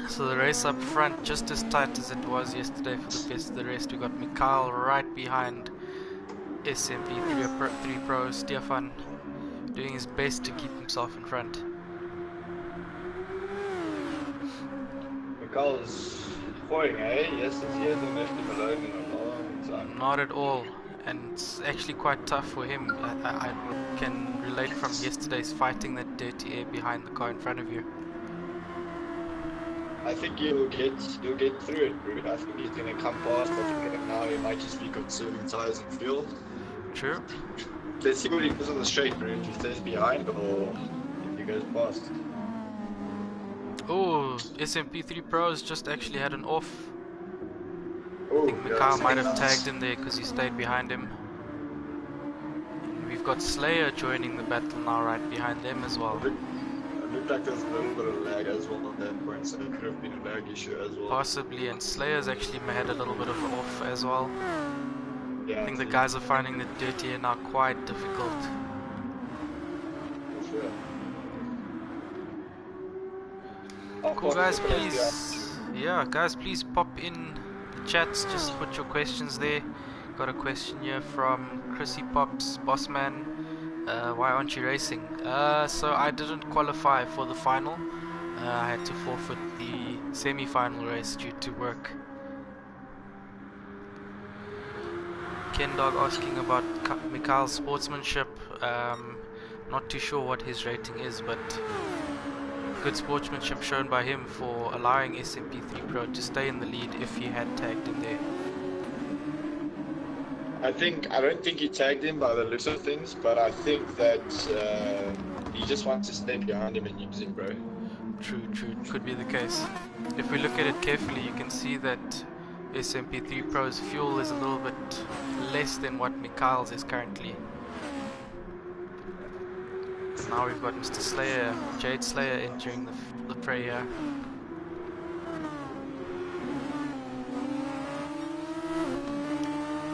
So the race up front, just as tight as it was yesterday for the best of the rest. We got Mikhail right behind SMP3 Pro Stefan, doing his best to keep himself in front. Michael's boring, eh? Yes, he hasn't left him alone in a long time. Not at all, and it's actually quite tough for him. I can relate from yesterday's fighting that dirty air behind the car in front of you. I think you'll get through it, bro. I think he's gonna come past. I think that now he might just be conserving tires and fuel. True. Let's see what he does on the straight, bro. If he stays behind or if he goes past. Oh, SMP3 Pros just actually had an off. I Oh, think Mikhail might have tagged him there because he stayed behind him. And we've got Slayer joining the battle now right behind them as well. It looked like there's a little bit of lag as well at that point, so it could have been a lag issue as well. Possibly, and Slayer's actually had a little bit of an off as well. Yeah, I think the guys are finding the dirty air now quite difficult. for sure. Cool, guys, please. Yeah, guys, please pop in the chats. Just put your questions there. Got a question here from Chrissy Pops, Bossman. Why aren't you racing? So I didn't qualify for the final. I had to forfeit the semi-final race due to work. Ken Dog asking about Mikhail's sportsmanship. Not too sure what his rating is, but good sportsmanship shown by him for allowing SMP3 Pro to stay in the lead if he had tagged him there. I don't think he tagged him by the looks of things, but I think that he just wants to stay behind him and use him, bro. True, could be the case. If we look at it carefully, you can see that SMP3 Pro's fuel is a little bit less than what Mikhail's is currently. Now we've got Mr. Slayer, Jade Slayer entering the fray here.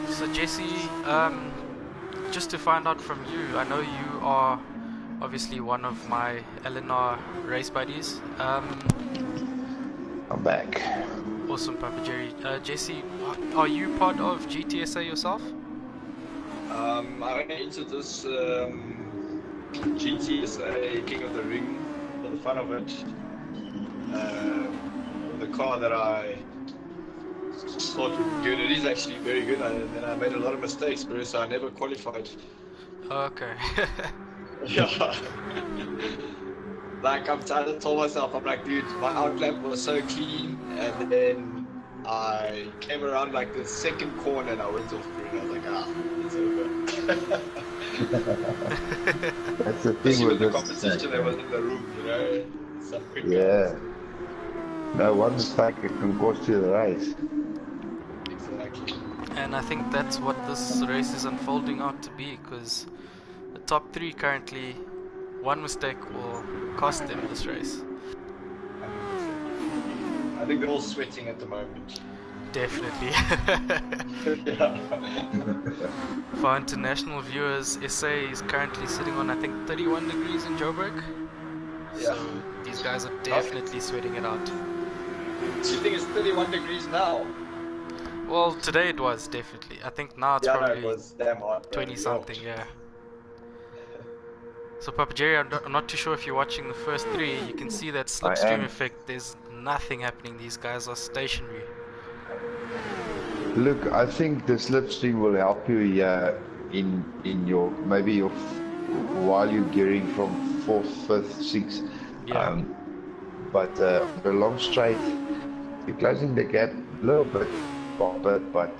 So Jesse, just to find out from you, I know you are obviously one of my LNR race buddies. I'm back. Awesome, Papa Jerry. Jesse, are you part of GTSA yourself? I went into this GTSA King of the Ring for the fun of it. The car that I thought would be good, it is actually very good, and then I made a lot of mistakes, bro, so I never qualified. Okay. Yeah. Like, I told myself, I'm like, dude, my outclap was so clean, and then I came around like the second corner and I went off, bro, and I was like, it's over. That's the thing Especially with with the this. competition that was in the room, you know? Some quick Yeah. guys. No, one mistake it can cost you the race. Exactly. And I think that's what this race is unfolding out to be, because the top three currently, one mistake will cost them this race. 100%. I think they're all sweating at the moment. Definitely. Yeah. For our international viewers, SA is currently sitting on, I think, 31 degrees in Joburg. Yeah. So these guys are definitely sweating it out. Do you think it's 31 degrees now? Well, today it was definitely. I think now it's Yeah, no, probably it was damn hot, bro. 20 something, yeah. So Papa Jerry, I'm not too sure if you're watching the first three. You can see that slipstream am. effect. There's nothing happening. These guys are stationary. Look, I think the slipstream will help you here in your maybe your while you're gearing from fourth, fifth, sixth. Yeah. But on the long straight, you're closing the gap a little bit, but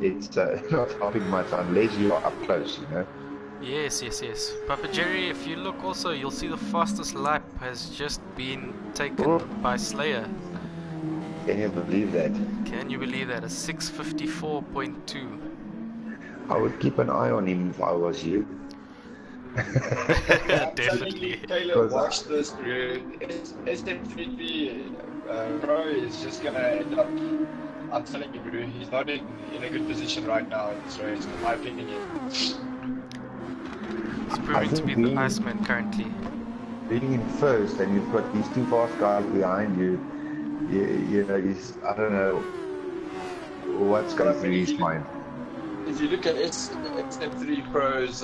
it's not helping much unless you are up close, you know. Yes. Papa Jerry, if you look also, you'll see the fastest lap has just been taken by Slayer. Can you believe that? Can you believe that? A 6:54.2. I would keep an eye on him if I was you. Definitely. Caleb, watch this, dude. SM3P Pro is just gonna end up. I'm telling you, bro, he's not in a good position right now in this race, in my opinion. He's proving to be the Iceman currently. Being in first and you've got these two fast guys behind you, you know, I don't know what's going through his mind. If you look at SM3 Pro's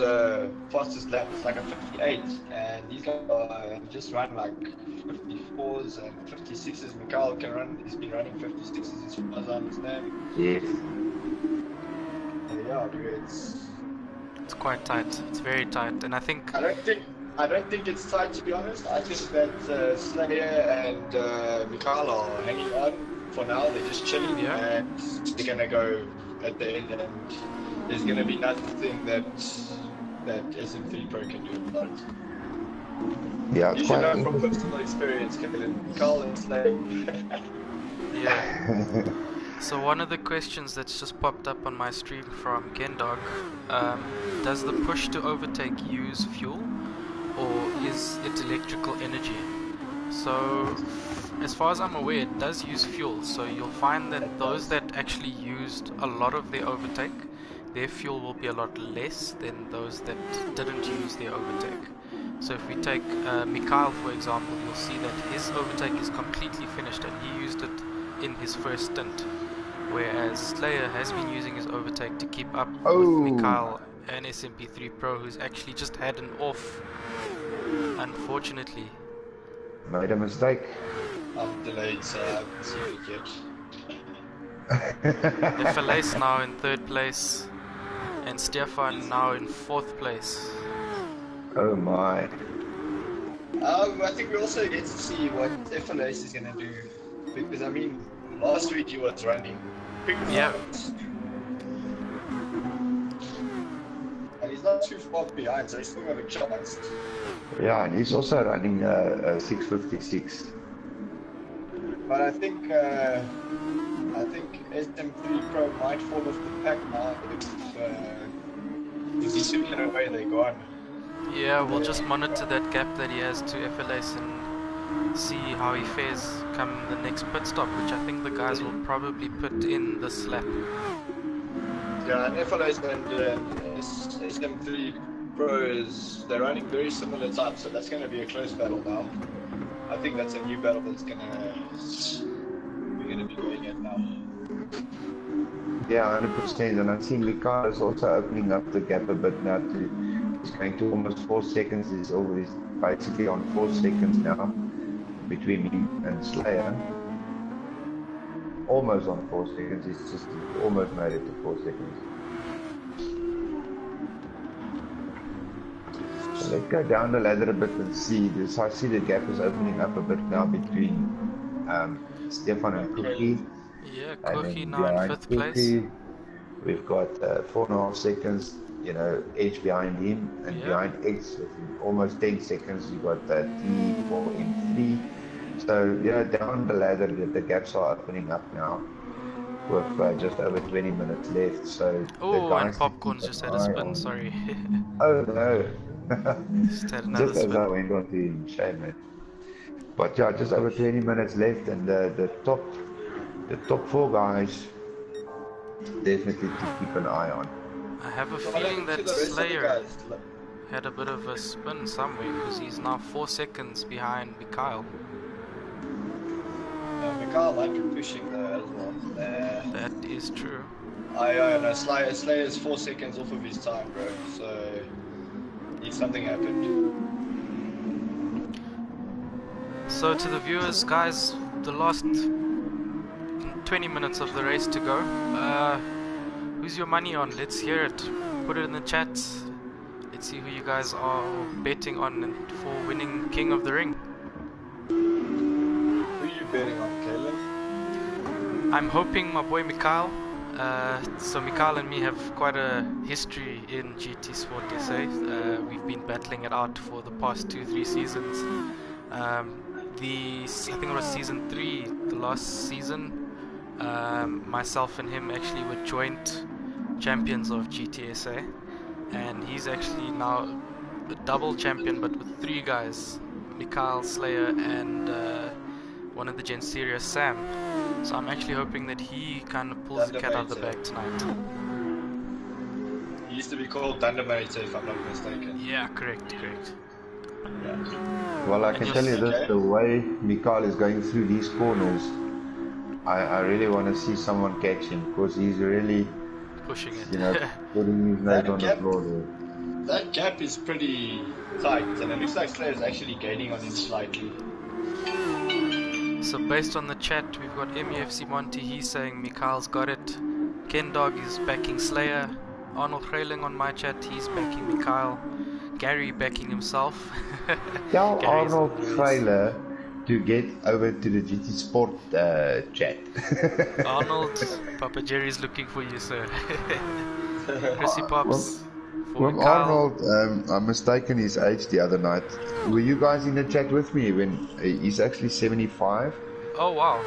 fastest lap, it's like a 58, and these guys are just run like 54s and 56s. Mikhail can run, he's been running 56s as far as I understand. Yes. Yeah, bro, it's quite tight. It's very tight, and I don't think it's tight, to be honest. I think that Slayer and Mikhail are hanging on for now. They're just chilling, and they're gonna go at the end, and there's gonna be nothing that SM3 Pro can do about it. Yeah, you should know from personal experience, Mikhail and Slayer. Yeah. So one of the questions that's just popped up on my stream from Gendog, does the push to overtake use fuel, or is it electrical energy? So as far as I'm aware, it does use fuel. So you'll find that those that actually used a lot of their overtake, their fuel will be a lot less than those that didn't use their overtake. So if we take Mikhail, for example, you'll see that his overtake is completely finished and he used it in his first stint, whereas Slayer has been using his overtake to keep up with Mikhail and SMP3 Pro, who's actually just had an off, unfortunately. Made a mistake. I'm delayed, so I haven't seen it yet. FLS now in 3rd place, and Stefan now in 4th place. Oh my. I think we also get to see what FLS is going to do, because I mean, last week he was running quick performance. And he's not too far behind, so he's still got a chance. Yeah, and he's also running a 656. But I think SM3 Pro might fall off the pack now if he's sooner away they're gone. Yeah, we'll just monitor that gap that he has to FLS and see how he fares come the next pit stop, which I think the guys will probably put in this lap. Yeah, and FLS and SM3 Pro they're running very similar times, so that's going to be a close battle now. I think that's a new battle that's we're gonna be going at now. Yeah, 100%. And I think Mikael is also opening up the gap a bit now to, he's going to almost 4 seconds. He's always basically on 4 seconds now between him and Slayer. Almost on 4 seconds. He's just almost made it to 4 seconds. So let's go down the ladder a bit and see this. I see the gap is opening up a bit now between Stefan and Cookie. Yeah, And Cookie then now in behind 5th place. Cookie, we've got 4.5 seconds, you know, Edge behind him, and behind X with almost 10 seconds, you got T4 in 3. So, you know, down the ladder, the gaps are opening up now with just over 20 minutes left. So, the Oh, and guys to Popcorn's keep just an had a eye spin, on. sorry. Oh no, Just had another just as I spin. went on to him, shame man. But yeah, just over 20 minutes left, and the top 4 guys definitely to keep an eye on. I have a What feeling happened to that the rest of the Slayer guys? had a bit of a spin somewhere because he's now 4 seconds behind Mikhail. Mikhail might be pushing though as well. That is true. No, Slayer's 4 seconds off of his time, bro. So something happened. So to the viewers, guys, the last 20 minutes of the race to go. Who's your money on? Let's hear it. Put it in the chat. Let's see who you guys are betting on for winning King of the Ring. Who are you betting on, Caleb? I'm hoping my boy Mikhail. So Mikhail and me have quite a history in GTSport SA. We've been battling it out for the past 2-3 seasons. I think it was season 3, the last season. Myself and him actually were joint champions of GTSA, and he's actually now a double champion, but with 3 guys: Mikhail, Slayer, and one of the Gen Serious, Sam. So I'm actually hoping that he kind of pulls the cat out of the bag tonight. He used to be called Thundermator, if I'm not mistaken. Yeah, correct. Yeah. Well, I can tell you this, the way Mikhail is going through these corners, I really want to see someone catch him, because he's really pushing it. You know, putting his nose on the floor there. That gap is pretty tight, and it looks like Slayer's actually gaining on him slightly. So based on the chat, we've got MEFC Monty, he's saying Mikhail's got it. Ken Dog is backing Slayer. Arnold Hreiling on my chat, he's backing Mikhail. Gary backing himself. Tell Arnold Hreiling to get over to the GTSport chat. Arnold, Papa Jerry's looking for you, sir. Chrissy Pops. When Arnold, I'm mistaken his age the other night. Were you guys in the chat with me when he's actually 75? Oh wow.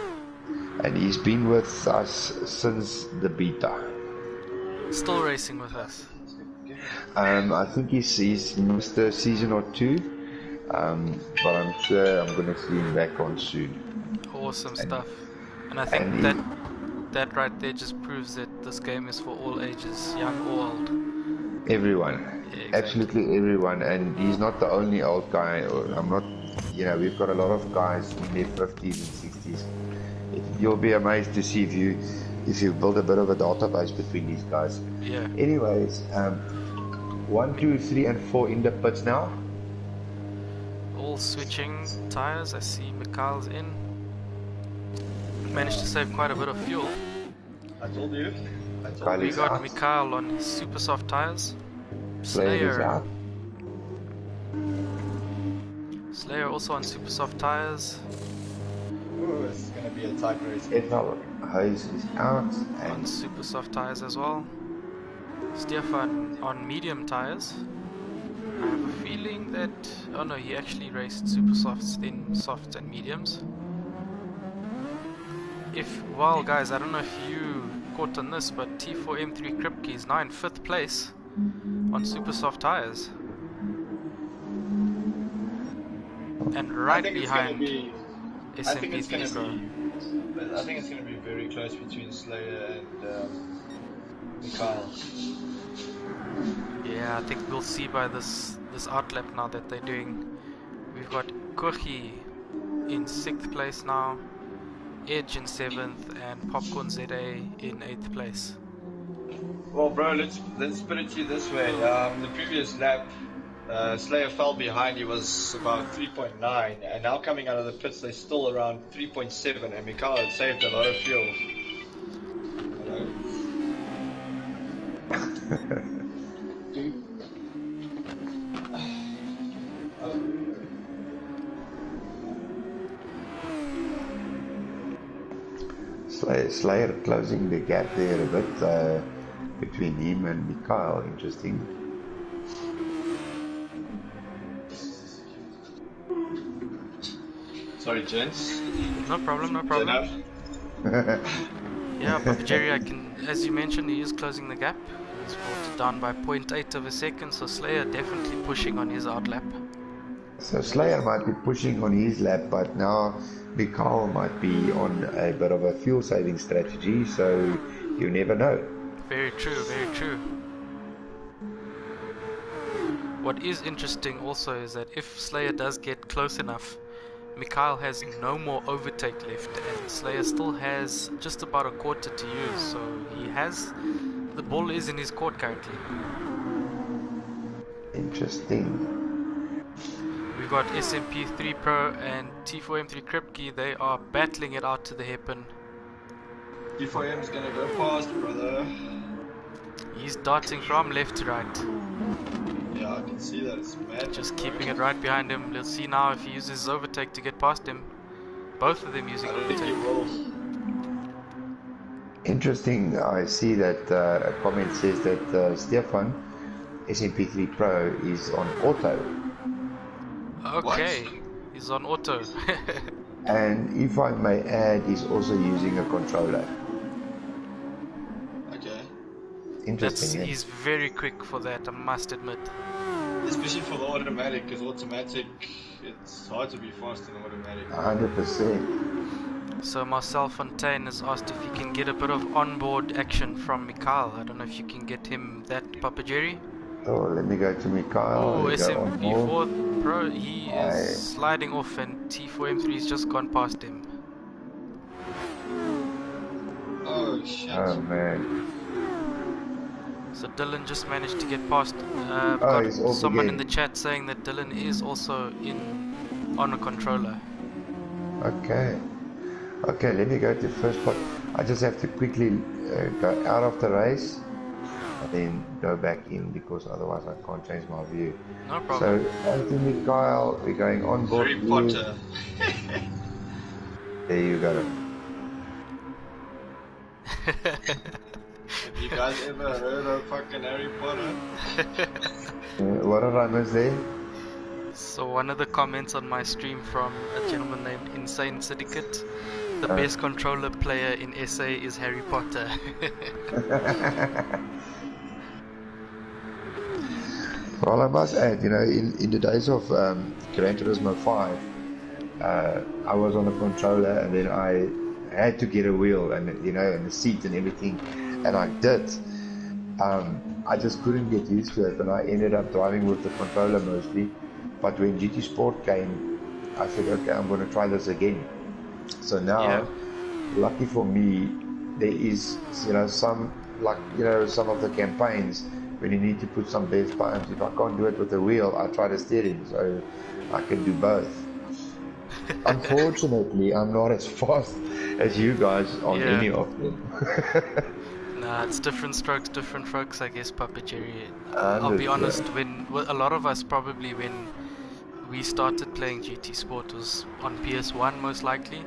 And he's been with us since the beta. Still racing with us. I think he's missed a season or 2. But I'm sure I'm gonna see him back on soon. Awesome stuff. And I think that right there just proves that this game is for all ages, young or old. Everyone. Yeah, exactly. Absolutely everyone. And he's not the only old guy, or I'm not, you know, we've got a lot of guys in their 50s and 60s. You'll be amazed to see if you build a bit of a database between these guys. Yeah. Anyways, 1, 2, 3 and 4 in the pits now. All switching tires. I see Mikhail's in. Managed to save quite a bit of fuel. I told you. We got Mikhail on his super soft tires. Slayer. Slayer also on super soft tires. Oh, it's gonna be a tight race. Ethanol Hayes is out. On super soft tires as well. Stefan on medium tires. I have a feeling that... oh no, he actually raced super softs, then softs and mediums. Well guys, I don't know if you caught on this, but T4M3 Kripke is now in 5th place on super soft tires. And right behind SMP3 Pro. I think it's going to be very close between Slayer and Mikhail. Yeah, I think we'll see by this outlap now that they're doing. We've got Kochi in 6th place now. Edge in 7th, and Popcorn ZA in 8th place. Well, bro, let's put it to you this way. The previous lap, Slayer fell behind. He was about 3.9, and now coming out of the pits, they're still around 3.7. And Mikhail had saved a lot of fuel. You know? Slayer closing the gap there a bit between him and Mikhail. Interesting. Sorry, gents. No problem, no problem. Yeah, Papa Jerry, as you mentioned, he is closing the gap. He's brought it down by 0.8 of a second, so Slayer definitely pushing on his outlap. So Slayer might be pushing on his lap, but now Mikhail might be on a bit of a fuel saving strategy, so you never know. Very true, very true. What is interesting also is that if Slayer does get close enough, Mikhail has no more overtake left, and Slayer still has just about a quarter to use, so the ball is in his court currently. Interesting. We've got SMP3 Pro and T4M3 Kripke. They are battling it out to the hairpin. T4M is gonna go fast, brother. He's darting from left to right. Yeah, I can see that. It's mad. Just keeping it right behind him. Let's see now if he uses his overtake to get past him. Both of them using overtake. I don't think he will. Interesting. I see that a comment says that Stefan SMP3 Pro is on auto. Okay, What? he's on auto. And if I may add, he's also using a controller. Okay. Interesting. He's very quick for that, I must admit. Especially for the automatic, because automatic, it's hard to be fast in automatic. 100%. So Marcel Fontaine has asked if he can get a bit of onboard action from Mikhail. I don't know if you can get him that, Papa Jerry. Oh, let me go to Mikhail. Oh, SMP4 Pro, he is sliding off, and T4M3 has just gone past him. Oh, shit. Oh, man. So Dylan just managed to get past. He's off Someone again. in the chat saying that Dylan is also on a controller. Okay. Okay, let me go to first spot. I just have to quickly go out of the race and then go back in, because otherwise I can't change my view. No problem. So, Anthony Mikhail, we're going on board. Harry Potter. There you go. Have you guys ever heard of fucking Harry Potter? What did I miss there? So one of the comments on my stream from a gentleman named Insane Syndicate, the best controller player in SA is Harry Potter. Well, I must add, in the days of Gran Turismo 5, I was on a controller, and then I had to get a wheel and and the seat and everything, and I did. I just couldn't get used to it, and I ended up driving with the controller mostly. But when GTSport came, I said, okay, I'm going to try this again. So now, lucky for me, there is some some of the campaigns when you need to put some best times. If I can't do it with the wheel, I try the steering, so I can do both. Unfortunately, I'm not as fast as you guys on any of them. Nah, it's different strokes, different folks, I guess, Papa Jerry. I'll be honest, a lot of us probably, when we started playing GTSport, was on PS1 most likely,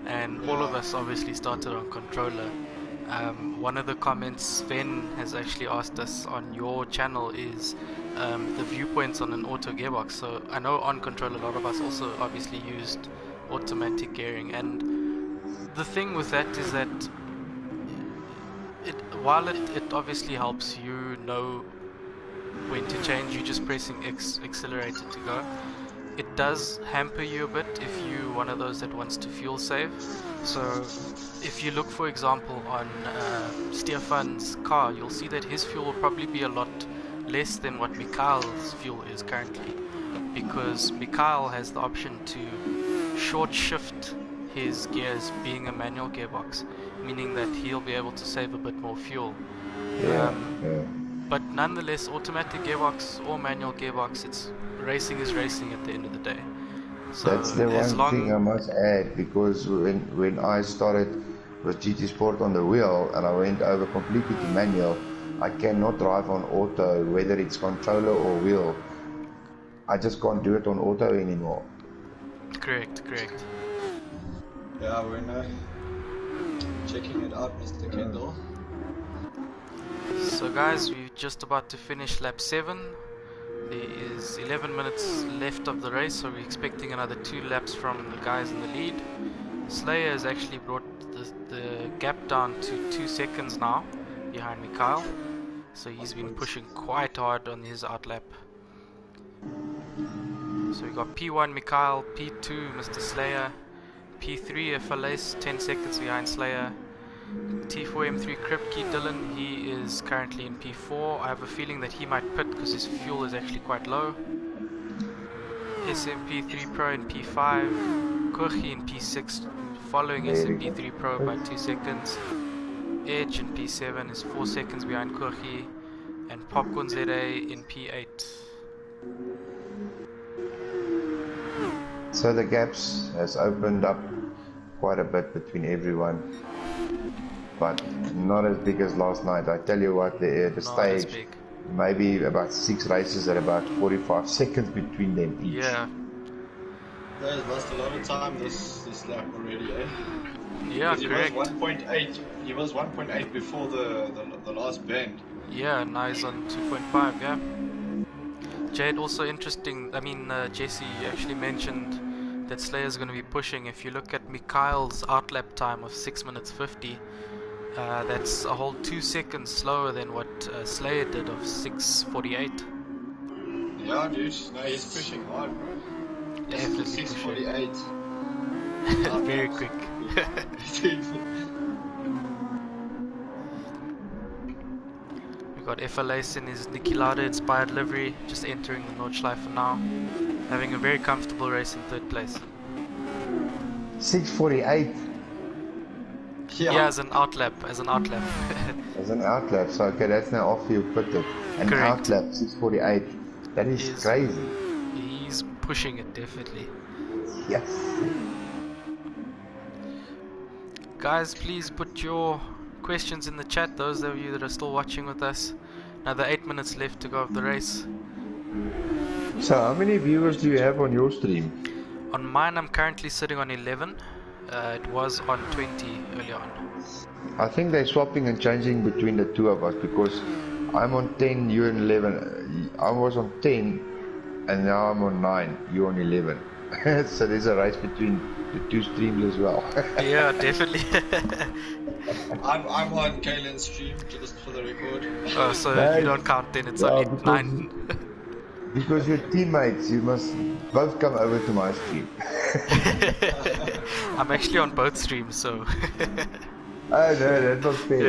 and all of us obviously started on controller. One of the comments Sven has actually asked us on your channel is the viewpoints on an auto gearbox. So I know on controller a lot of us also obviously used automatic gearing, and the thing with that is that while it obviously helps you know when to change, you just pressing accelerator to go, it does hamper you a bit if you're one of those that wants to fuel save. So if you look, for example, on Stefan's car, you'll see that his fuel will probably be a lot less than what Mikhail's fuel is currently, because Mikhail has the option to short shift his gears being a manual gearbox, meaning that he'll be able to save a bit more fuel. Yeah, But nonetheless, automatic gearbox or manual gearbox, it's racing is racing at the end of the day. So that's the as one thing I long must add, because when I started with GTSport on the wheel and I went over completely to manual, I cannot drive on auto, whether it's controller or wheel. I just can't do it on auto anymore. correct. Yeah, we're checking it out, Mr. Kendall. So guys, we're just about to finish lap 7. There is 11 minutes left of the race, so we're expecting another 2 laps from the guys in the lead. Slayer has actually brought the gap down to 2 seconds now behind Mikhail, so he's been pushing quite hard on his outlap. So we got P1 Mikhail, P2 Mr. Slayer, P3 FLS 10 seconds behind Slayer, T4M3 Kripke Dylan, he is currently in P4. I have a feeling that he might pit because his fuel is actually quite low. SMP3 Pro in P5, Kurgi in P6 following SMP3 Pro by 2 seconds. Edge in P7 is 4 seconds behind Kurgi, and Popcorn ZA in P8. So the gaps has opened up quite a bit between everyone, but not as big as last night. I tell you what, the stage, maybe about 6 races at about 45 seconds between them each. Yeah. Guys lost a lot of time this lap already, eh? Yeah, correct. He was 1.8 before the last bend. Yeah, now he's on 2.5, yeah. Jade, also interesting, Jesse actually mentioned that Slayer's going to be pushing. If you look at Mikhail's outlap time of 6 minutes 50, that's a whole 2 seconds slower than what Slayer did of 6:48. Yeah, dude, no, he's pushing hard, bro. Definitely 6:48. Very quick. We got FLAs in his Niki Lauda inspired livery, just entering the Nordschleife now, having a very comfortable race in 3rd place. 6:48. Yeah, as an outlap. As an outlap, so okay, that's now off you put it. An outlap, 6:48. That is crazy. He's pushing it, definitely. Yes. Guys, please put your questions in the chat, those of you that are still watching with us. Another 8 minutes left to go of the race. So how many viewers do you have on your stream? On mine, I'm currently sitting on 11. It was on 20 early on. I think they're swapping and changing between the two of us, because I'm on 10, you're on 11. I was on 10 and now I'm on 9, you're on 11. So there's a race between the two streams as well. Yeah, definitely. I'm on Kaylin's stream, just for the record. Oh, so you don't count then, it's only 9. Because you're teammates, you must both come over to my stream. I'm actually on both streams, so... Oh no, that's not fair.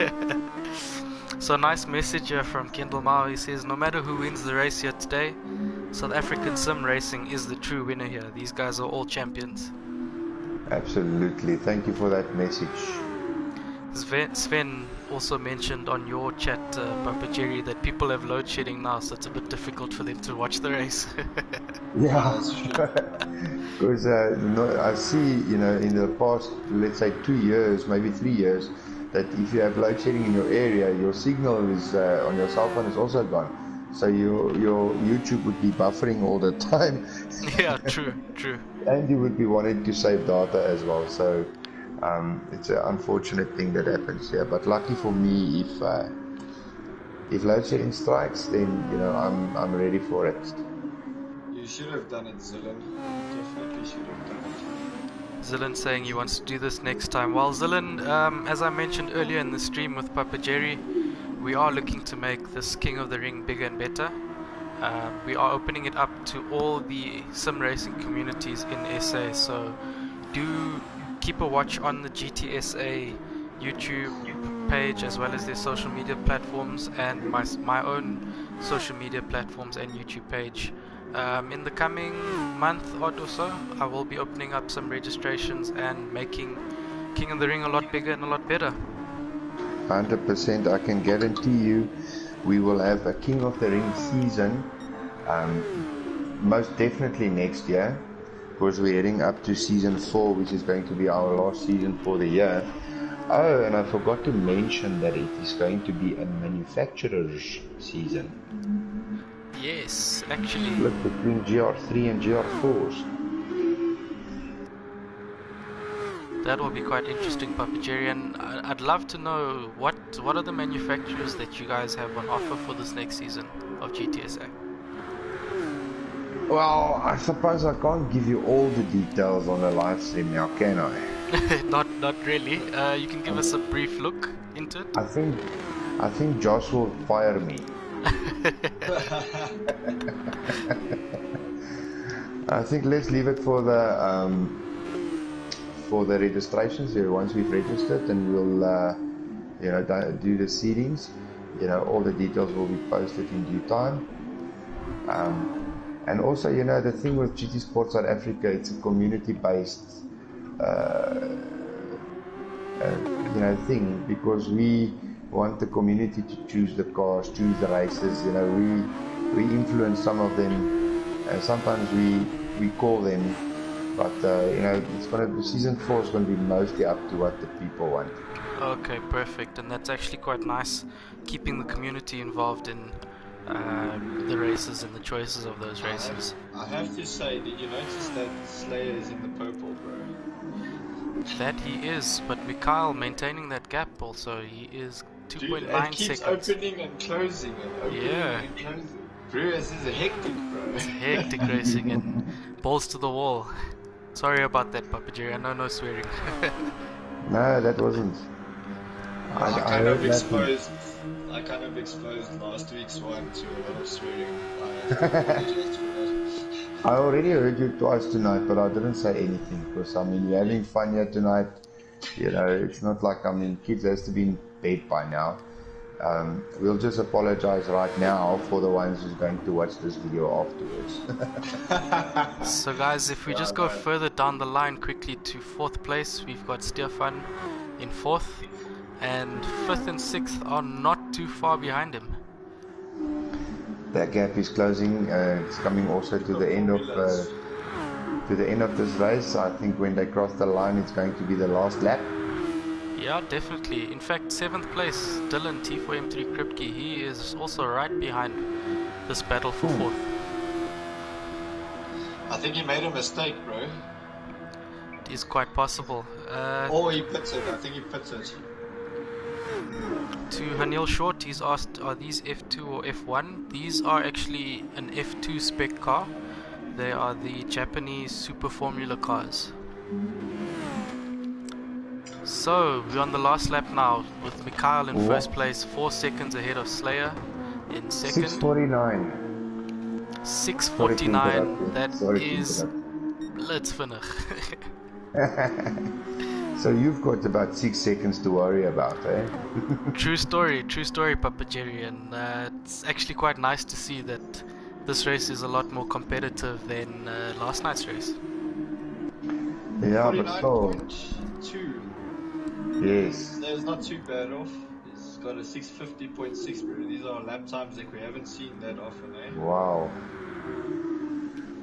Yeah. So nice message here from Kendall Mao. He says, no matter who wins the race here today, South African sim racing is the true winner here. These guys are all champions. Absolutely. Thank you for that message. Sven also mentioned on your chat, Papa Jerry, that people have load shedding now, so it's a bit difficult for them to watch the race. Yeah, because I see, in the past, let's say 2 years, maybe 3 years, that if you have load shedding in your area, your signal is on your cell phone is also gone. So your YouTube would be buffering all the time. Yeah, true. And you would be wanting to save data as well. So it's an unfortunate thing that happens here. But lucky for me, if load shedding strikes, then I'm ready for it. You should have done it, Zillan. Definitely should have done it. Zillan saying he wants to do this next time. Well, Zillan, as I mentioned earlier in the stream with Papa Jerry, we are looking to make this King of the Ring bigger and better. We are opening it up to all the sim racing communities in SA, so do keep a watch on the GTSA YouTube page as well as their social media platforms and my own social media platforms and YouTube page. In the coming month or so, I will be opening up some registrations and making King of the Ring a lot bigger and a lot better. 100%. I can guarantee you we will have a King of the Ring season, most definitely next year, because we're heading up to season 4, which is going to be our last season for the year. Oh, and I forgot to mention that it is going to be a manufacturer's season. Yes, actually. Split between GR3 and GR4s. That will be quite interesting, Papa Jerry, and I'd love to know what are the manufacturers that you guys have on offer for this next season of GTSA. Well, I suppose I can't give you all the details on the live stream now, can I? Not really. You can give us a brief look into it. I think Josh will fire me. I think let's leave it for the registrations here. Once we've registered, and we'll do the seedings. All the details will be posted in due time. And also, the thing with GTSport South Africa, it's a community-based thing, because we want the community to choose the cars, choose the races. We influence some of them, and sometimes we call them, but season 4 is going to be mostly up to what the people want. Okay, perfect, and that's actually quite nice, keeping the community involved in the races and the choices of those races. I have to say, did you notice that Slayer is in the purple, bro? That he is, but Mikhail maintaining that gap also. He is 2.9 seconds. Keeps opening and closing and opening and closing. Bro, this is hectic, bro. It's hectic racing and balls to the wall. Sorry about that, Papa Jerry. I know no swearing. No, that wasn't. I kind of exposed last week's one to a lot of swearing. I apologize for that. I already heard you twice tonight, but I didn't say anything, because we're having fun here tonight. It's not like, kids has to be in bed by now. We'll just apologize right now for the ones who's going to watch this video afterwards. So guys, if we just go further down the line quickly to 4th place, we've got Stefan in 4th, and 5th and 6th are not too far behind him. That gap is closing. It's coming also to the end of this race. I think when they cross the line, it's going to be the last lap. Yeah, definitely. In fact, 7th place, Dylan T4M3 Kripke, he is also right behind this battle for 4th. I think he made a mistake, bro. It is quite possible. Or he puts it. I think he puts it. To Hanil Short, he's asked, are these F2 or F1? These are actually an F2 spec car. They are the Japanese Super Formula cars. So, we're on the last lap now, with Mikhail in first place, 4 seconds ahead of Slayer in second. 6:49. 6:49, that is blitzvinnig. So you've got about 6 seconds to worry about, eh? True story, Papa Jerry, and it's actually quite nice to see that this race is a lot more competitive than last night's race. Yeah, but still. 49.2. Yes. That's not too bad off. He's got a 650.6, bro. These are lap times that we haven't seen that often, eh? Wow.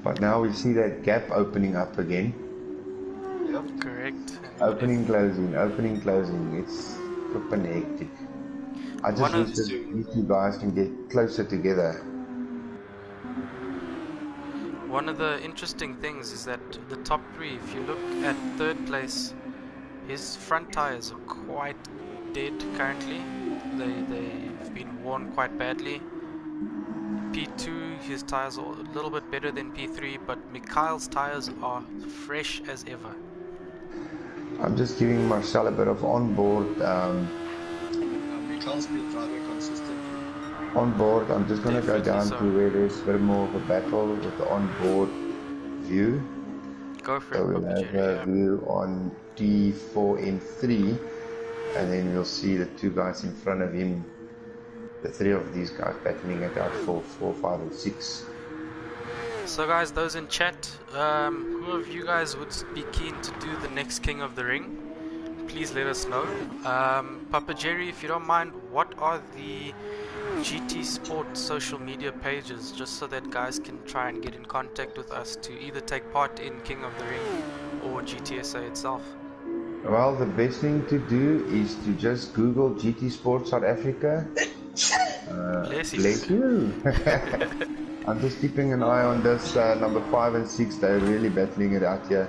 But now we see that gap opening up again. Yep. Correct. Opening, closing. It's flippin' hectic. I just wish that these two guys can get closer together. One of the interesting things is that the top 3, if you look at 3rd place, his front tires are quite dead currently. They've been worn quite badly. P2, his tires are a little bit better than P3, but Mikhail's tires are fresh as ever. I'm just giving Marcel a bit of onboard. Mikhail's been driving consistently. Onboard, I'm just going to go down so. to where there's a bit more of a battle with the onboard view. Go for So it, we'll Papa have Jerry. a view on T4M3, and then we'll see the 2 guys in front of him, the 3 of these guys battling it out for 4, 5 and 6. So guys, those in chat, who of you guys would be keen to do the next King of the Ring? Please let us know. Papa Jerry, if you don't mind, what are the GT Sport social media pages, just so that guys can try and get in contact with us to either take part in King of the Ring or GTSA itself? Well, the best thing to do is to just Google GTSport South Africa. Bless you. I'm just keeping an eye on this number 5 and 6. They're really battling it out here.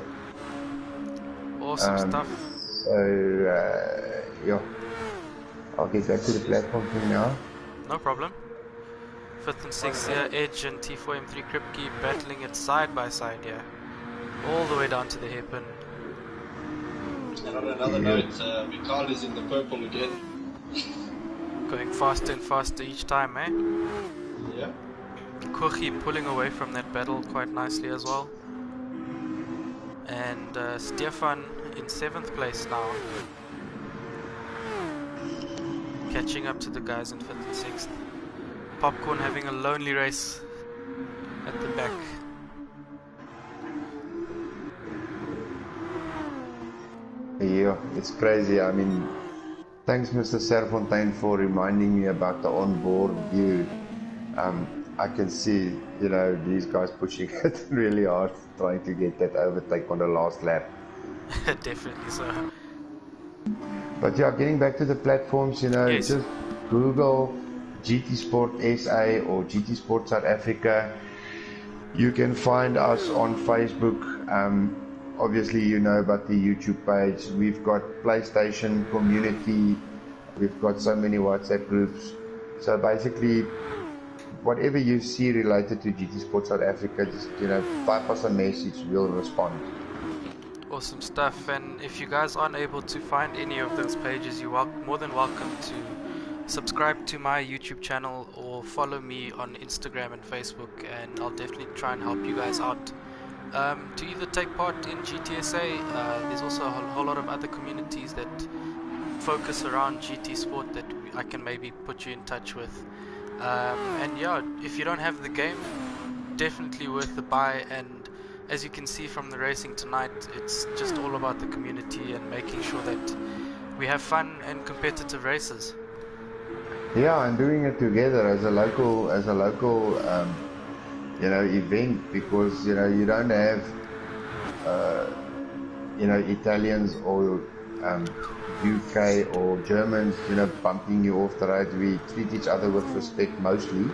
Awesome stuff. So, yeah. I'll get back to the platform thing now. No problem. 5th and 6th here, Edge and T4M3 Kripke battling it side by side here. All the way down to the hairpin. And on another note, Mikhail is in the purple again. Going faster and faster each time, eh? Yeah. Kochi pulling away from that battle quite nicely as well. And Stefan in 7th place now. Catching up to the guys in 5th and 6th. Popcorn having a lonely race at the back. Yeah, it's crazy. I mean, thanks Mr. Serfontein for reminding me about the onboard view. I can see, you know, these guys pushing it really hard, trying to get that overtake on the last lap. Definitely so. But yeah, getting back to the platforms, you know, Yes. just Google GT Sport SA or GT Sport South Africa. You can find us on Facebook. Obviously, you know about the YouTube page. We've got PlayStation community. We've got so many WhatsApp groups. So basically, whatever you see related to GT Sport South Africa, just, you know, type us a message, we'll respond. Awesome stuff. And if you guys aren't able to find any of those pages, you're more than welcome to subscribe to my YouTube channel or follow me on Instagram and Facebook, and I'll definitely try and help you guys out. To either take part in GTSA, there's also a whole lot of other communities that focus around GT Sport that I can maybe put you in touch with. And yeah, if you don't have the game, definitely worth the buy. And as you can see from the racing tonight, it's just all about the community and making sure that we have fun and competitive races. Yeah, and doing it together as a local, you know, event, because, you know, you don't have, you know, Italians or UK or Germans, you know, bumping you off the road. We treat each other with respect mostly.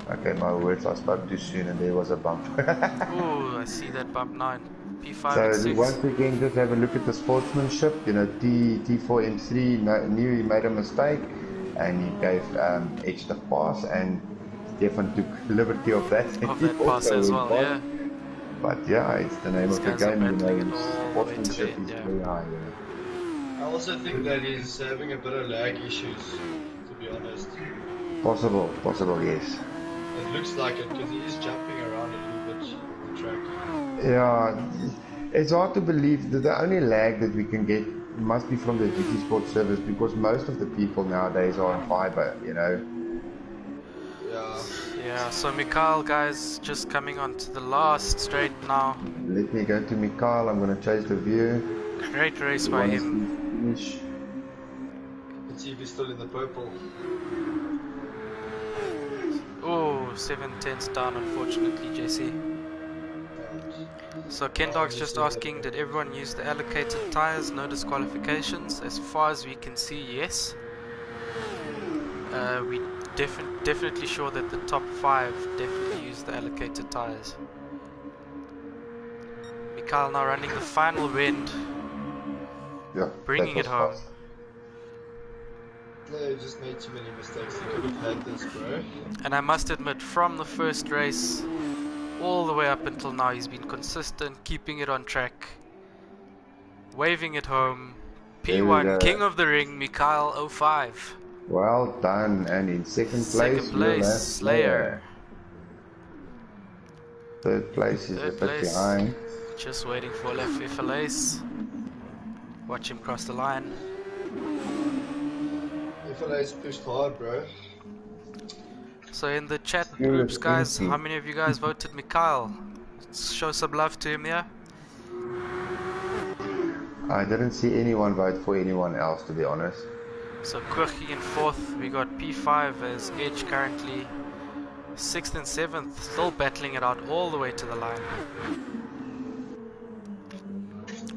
Okay, my words, I spoke too soon and there was a bump. Ooh, I see that bump 9. P5 So and 6. once again, just have a look at the sportsmanship. You know, T4M3 knew he made a mistake and he gave Edge the pass, and Stefan took liberty of that. Of that pass as well, yeah. But yeah, it's the name These of the guys are game, you battling know, it all the way to the sportsmanship end, is yeah. very high. You I also think that he's having a bit of lag issues, to be honest. know. Possible, yes. It looks like it because he is jumping around a little bit on the track. Yeah, it's hard to believe that the only lag that we can get must be from the GT Sport service, because most of the people nowadays are on fiber, you know. Yeah. Yeah, so Mikhail, guys, just coming on to the last straight now. Let me go to Mikhail, I'm going to chase the view. Great race by him. Finish. Let's see if he's still in the purple. Oh, 7/10 down, unfortunately, JC. So Ken Dog's just asking, did everyone use the allocated tires? No disqualifications? As far as we can see, yes. We definitely sure that the top 5 definitely used the allocated tires. Mikhail now running the final bend, Yeah, bringing it that was home. fast. No, he just made too many mistakes. He could have had this, bro. And I must admit, from the first race all the way up until now, he's been consistent, keeping it on track, waving it home. There we P1 go. King of the Ring, Mikhail 05. Well done, and in second place, Second we'll place, have Slayer. Third place is a Third bit place, behind. just waiting for Left FLAs. Watch him cross the line. FLA's pushed hard, bro. So in the chat Good, groups, guys, thank you. how many of you guys voted Mikhail? Show some love to him, yeah? I didn't see anyone vote for anyone else, to be honest. So Kurgi in 4th, we got P5 as Edge currently 6th and 7th, still battling it out all the way to the line.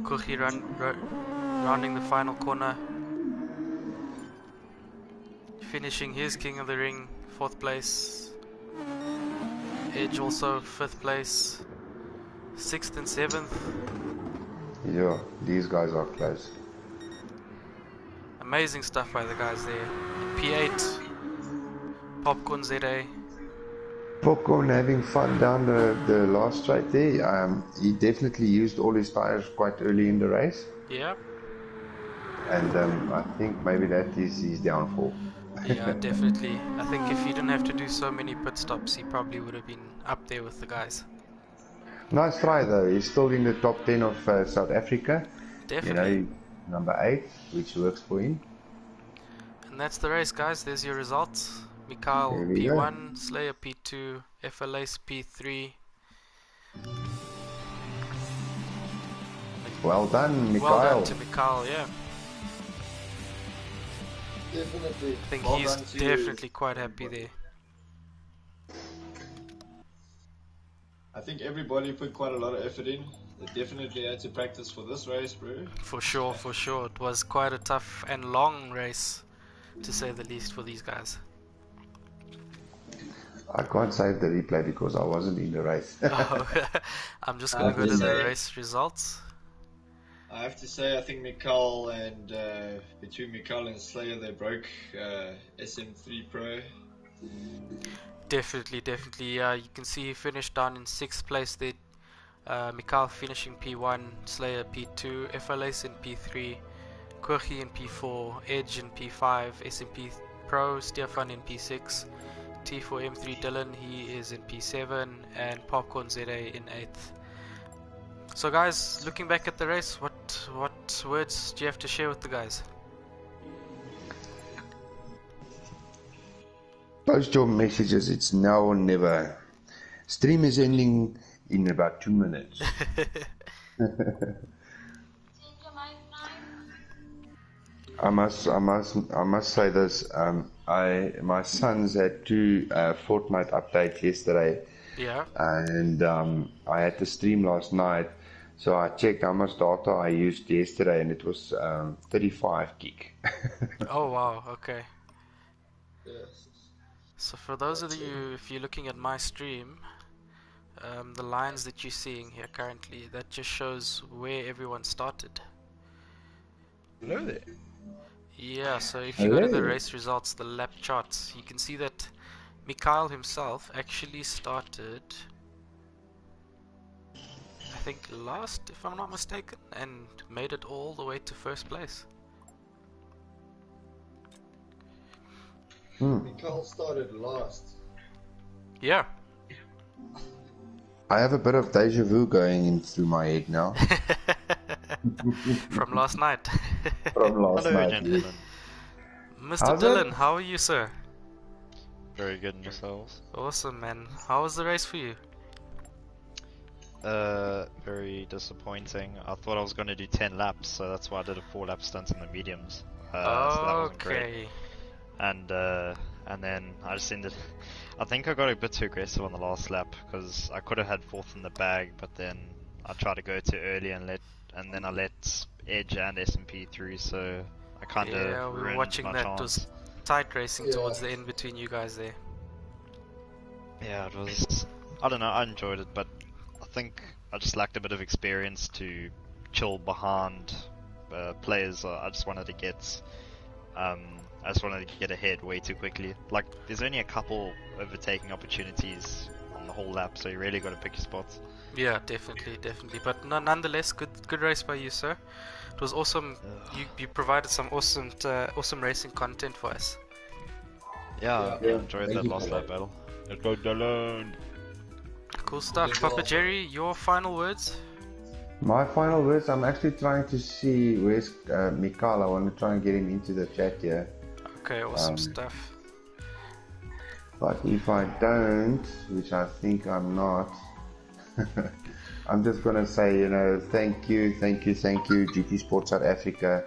Kurgi rounding the final corner, finishing his King of the Ring, 4th place. Edge also 5th place, 6th and 7th. Yeah, these guys are close. Amazing stuff by the guys there. P8, Popcorn ZA. Popcorn having fun down the last straight there. He definitely used all his tires quite early in the race. Yeah. And I think maybe that is his downfall. Yeah, definitely. I think if he didn't have to do so many pit stops, he probably would have been up there with the guys. Nice try though. He's still in the top 10 of South Africa. Definitely. You know, number 8, which works for him. And that's the race, guys. There's your results. Mikhail There we P1, Slayer P2, FLAce P3. Well done, Mikhail. Well done to Mikhail, yeah. Definitely. I think Well he's done to definitely quite happy there. I think everybody put quite a lot of effort in. They definitely had to practice for this race, bro. For sure, for sure. It was quite a tough and long race, to say the least, for these guys. I can't save the replay because I wasn't in the race. Oh, I'm just going to go to the race results. I have to say, I think Mikhail and between Mikhail and Slayer, they broke SM3 Pro. Definitely, definitely. You can see he finished down in 6th place there. Mikhail finishing P1, Slayer P2, FLAce in P3, Kurgi in P4, Edge in P5, SMP Pro, Stefan in P6, T4M3 Dylan, he is in P7, and Popcorn ZA in 8th. So guys, looking back at the race, what words do you have to share with the guys? Post your messages, it's now or never. Stream is ending in about 2 minutes. I must say this. My sons had 2 Fortnite updates yesterday. Yeah. And I had to stream last night, so I checked how much data I used yesterday, and it was 35 gig. Oh wow. Okay. Yes. So for those of you, if you're looking at my stream, the lines that you're seeing here currently, that just shows where everyone started. Hello there. Yeah, so if you go to the race results, the lap charts, you can see that Mikhail himself actually started, I think last, if I'm not mistaken, and made it all the way to 1st place. Mikhail started last. Yeah. I have a bit of deja vu going in through my head now. From last night. From last Hello, night. gentlemen. Mr. How's Dylan, it? how are you, sir? Very good in yourselves. Awesome, man. How was the race for you? Very disappointing. I thought I was going to do 10 laps, so that's why I did a 4-lap stint in the mediums. So that wasn't great. Okay. And then I just ended. I think I got a bit too aggressive on the last lap because I could have had 4th in the bag, but then I tried to go too early and then I let Edge and SMP through, so I kind of Yeah, we were ruined watching my that. chance. It was tight racing Yeah. towards the end between you guys there. Yeah, it was. I don't know. I enjoyed it, but I think I just lacked a bit of experience to chill behind players. I just wanted to get. I just wanted to get ahead way too quickly. Like, there's only a couple overtaking opportunities on the whole lap, so you really got to pick your spots. Yeah, definitely, definitely. But nonetheless, good race by you, sir. It was awesome. You provided some awesome racing content for us. Yeah, I enjoyed thank that you last for lap that. battle. Let's go, Dylan. Cool stuff. Papa Jerry, your final words? My final words, I'm actually trying to see where's Mikhail. I want to try and get him into the chat here. Okay, awesome stuff. But if I don't, which I think I'm not, I'm just gonna say, thank you, GTSport South Africa,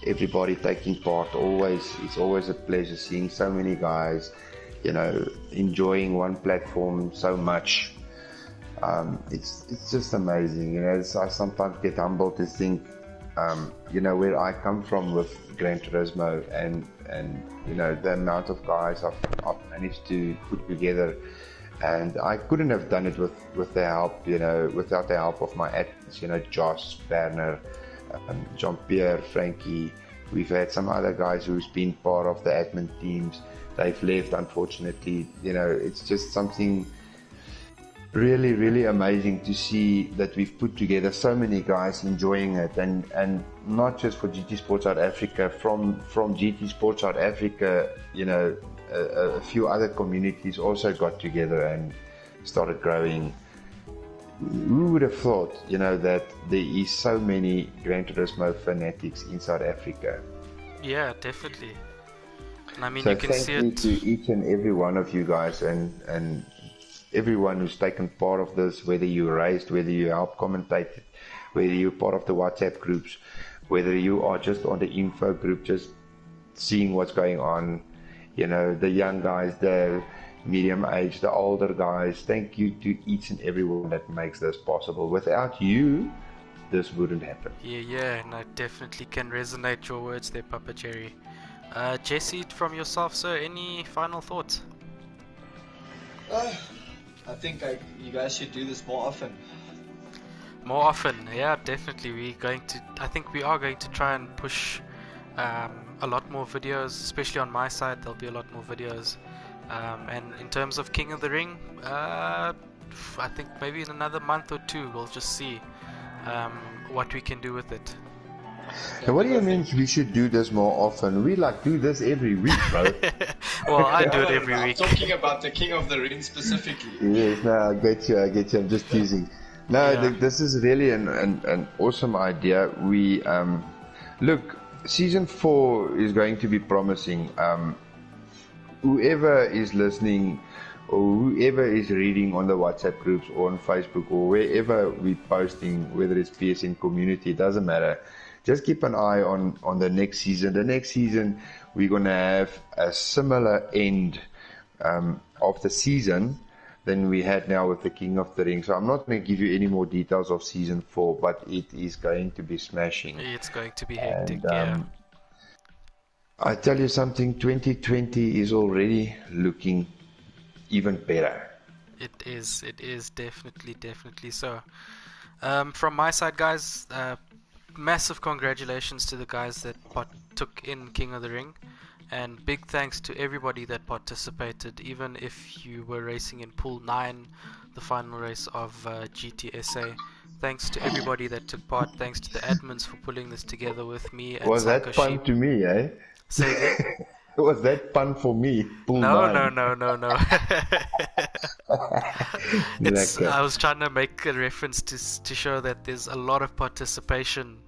everybody taking part. It's always a pleasure seeing so many guys, enjoying one platform so much. It's just amazing, I sometimes get humbled to think, where I come from with Gran Turismo and the amount of guys I've managed to put together. And I couldn't have done it with the help, without the help of my admins, Josh, Werner, Jean-Pierre, Frankie. We've had some other guys who's been part of the admin teams. They've left, unfortunately. It's just something really, really amazing to see that we've put together so many guys enjoying it, and not just for GT Sport South Africa. From GT Sport South Africa, a few other communities also got together and started growing. Who would have thought, that there is so many Gran Turismo fanatics in South Africa? Yeah, definitely. And I mean, so you can see it. Thank you to each and every one of you guys, and everyone who's taken part of this, whether you raced, whether you helped commentate it, whether you're part of the WhatsApp groups, whether you are just on the info group, just seeing what's going on, the young guys, the medium age, the older guys. Thank you to each and everyone that makes this possible. Without you, this wouldn't happen. Yeah, and I definitely can resonate your words there, Papa Jerry. Jesse, from yourself, sir, any final thoughts? I think you guys should do this more often. More often, yeah, definitely. I think we are going to try and push a lot more videos, especially on my side. There'll be a lot more videos. And in terms of King of the Ring, I think maybe in another month or two we'll just see what we can do with it. And what do you mean we should do this more often? We do this every week, bro. Well, I do it every week. I'm talking about the King of the Ring specifically. Yes, no, I get you. I'm just teasing. No, Yeah. This is really an awesome idea. We look, season 4 is going to be promising. Whoever is listening or whoever is reading on the WhatsApp groups or on Facebook or wherever we're posting, whether it's PSN community, it doesn't matter. Just keep an eye on the next season. The next season, we're going to have a similar end of the season than we had now with the King of the Ring. So I'm not going to give you any more details of season 4, but it is going to be smashing. It's going to be hectic, yeah. I tell you something, 2020 is already looking even better. It is definitely so. From my side, guys, massive congratulations to the guys that took in King of the Ring, and big thanks to everybody that participated, even if you were racing in Pool 9, the final race of GTSA. Thanks to everybody that took part. Thanks to the admins for pulling this together with me. And was that fun to me, eh? Say again? Was that fun for me? Pool No. 9. No. I was trying to make a reference to show that there's a lot of participation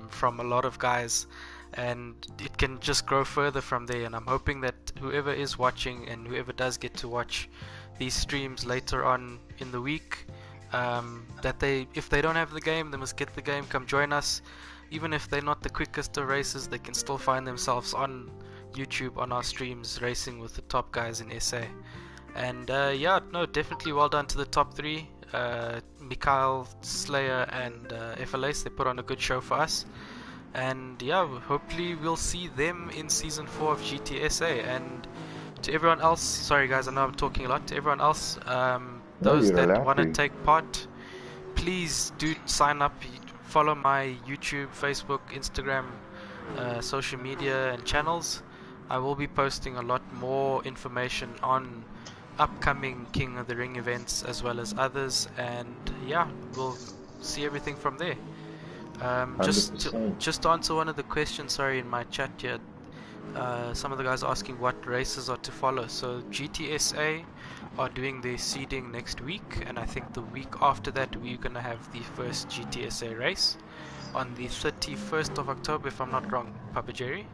from a lot of guys, and it can just grow further from there. And I'm hoping that whoever is watching and whoever does get to watch these streams later on in the week, that if they don't have the game, they must get the game, come join us. Even if they're not the quickest of races, they can still find themselves on YouTube on our streams racing with the top guys in SA. And definitely well done to the top 3, Mikhail, Slayer and FLS. They put on a good show for us, and hopefully we'll see them in season 4 of GTSA. And to everyone else, sorry guys, I know I'm talking a lot. To everyone else, those that want to take part, please do sign up. Follow my YouTube, Facebook, Instagram, social media and channels. I will be posting a lot more information on upcoming King of the Ring events as well as others, and we'll see everything from there. Just to answer one of the questions, in my chat here, some of the guys asking what races are to follow. So GTSA are doing their seeding next week, and I think the week after that we're gonna have the first GTSA race on the 31st of October, if I'm not wrong, Papa Jerry.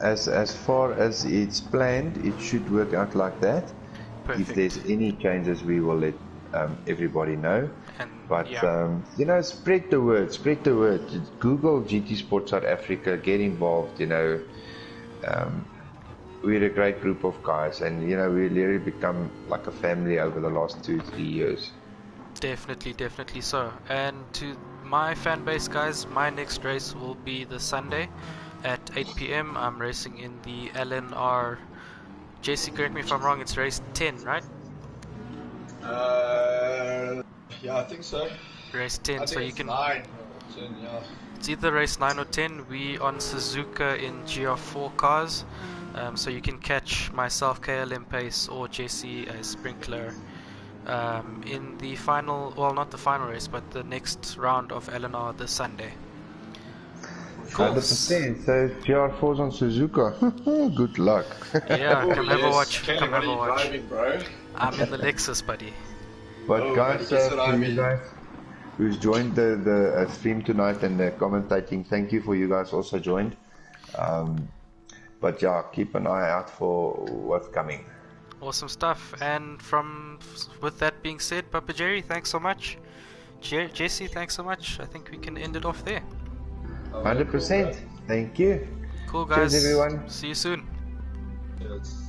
As far as it's planned, it should work out like that. if there's any changes, we will let everybody know. And But yeah, spread the word. Spread the word. Google GTSport South Africa. Get involved. We're a great group of guys, and we literally become like a family over the last 2-3 years. definitely so. And to my fan base, guys, my next race will be this Sunday at 8 p.m. I'm racing in the LNR. JC, correct me if I'm wrong. It's race 10, right? Yeah, I think so. Race 10, so you can. 9 or 10, yeah. It's either race 9 or 10. We on Suzuka in GR4 cars, so you can catch myself, KLM Pace, or JC as Sprinkler in the final. Well, not the final race, but the next round of LNR this Sunday. Cool. 100%. So GR4's on Suzuka. Good luck. Yeah, come have a watch. Kenny, Come what have are a you watch. driving, bro? I'm in the Lexus, buddy. But guys, buddy, guess what I for you mean? guys who's joined the stream tonight and the commentating, thank you for you guys also joined. But yeah, keep an eye out for what's coming. Awesome stuff. And with that being said, Papa Jerry, thanks so much. Jesse, thanks so much. I think we can end it off there. 100%. Thank you. Cool, guys. Cheers, everyone. See you soon. Yes.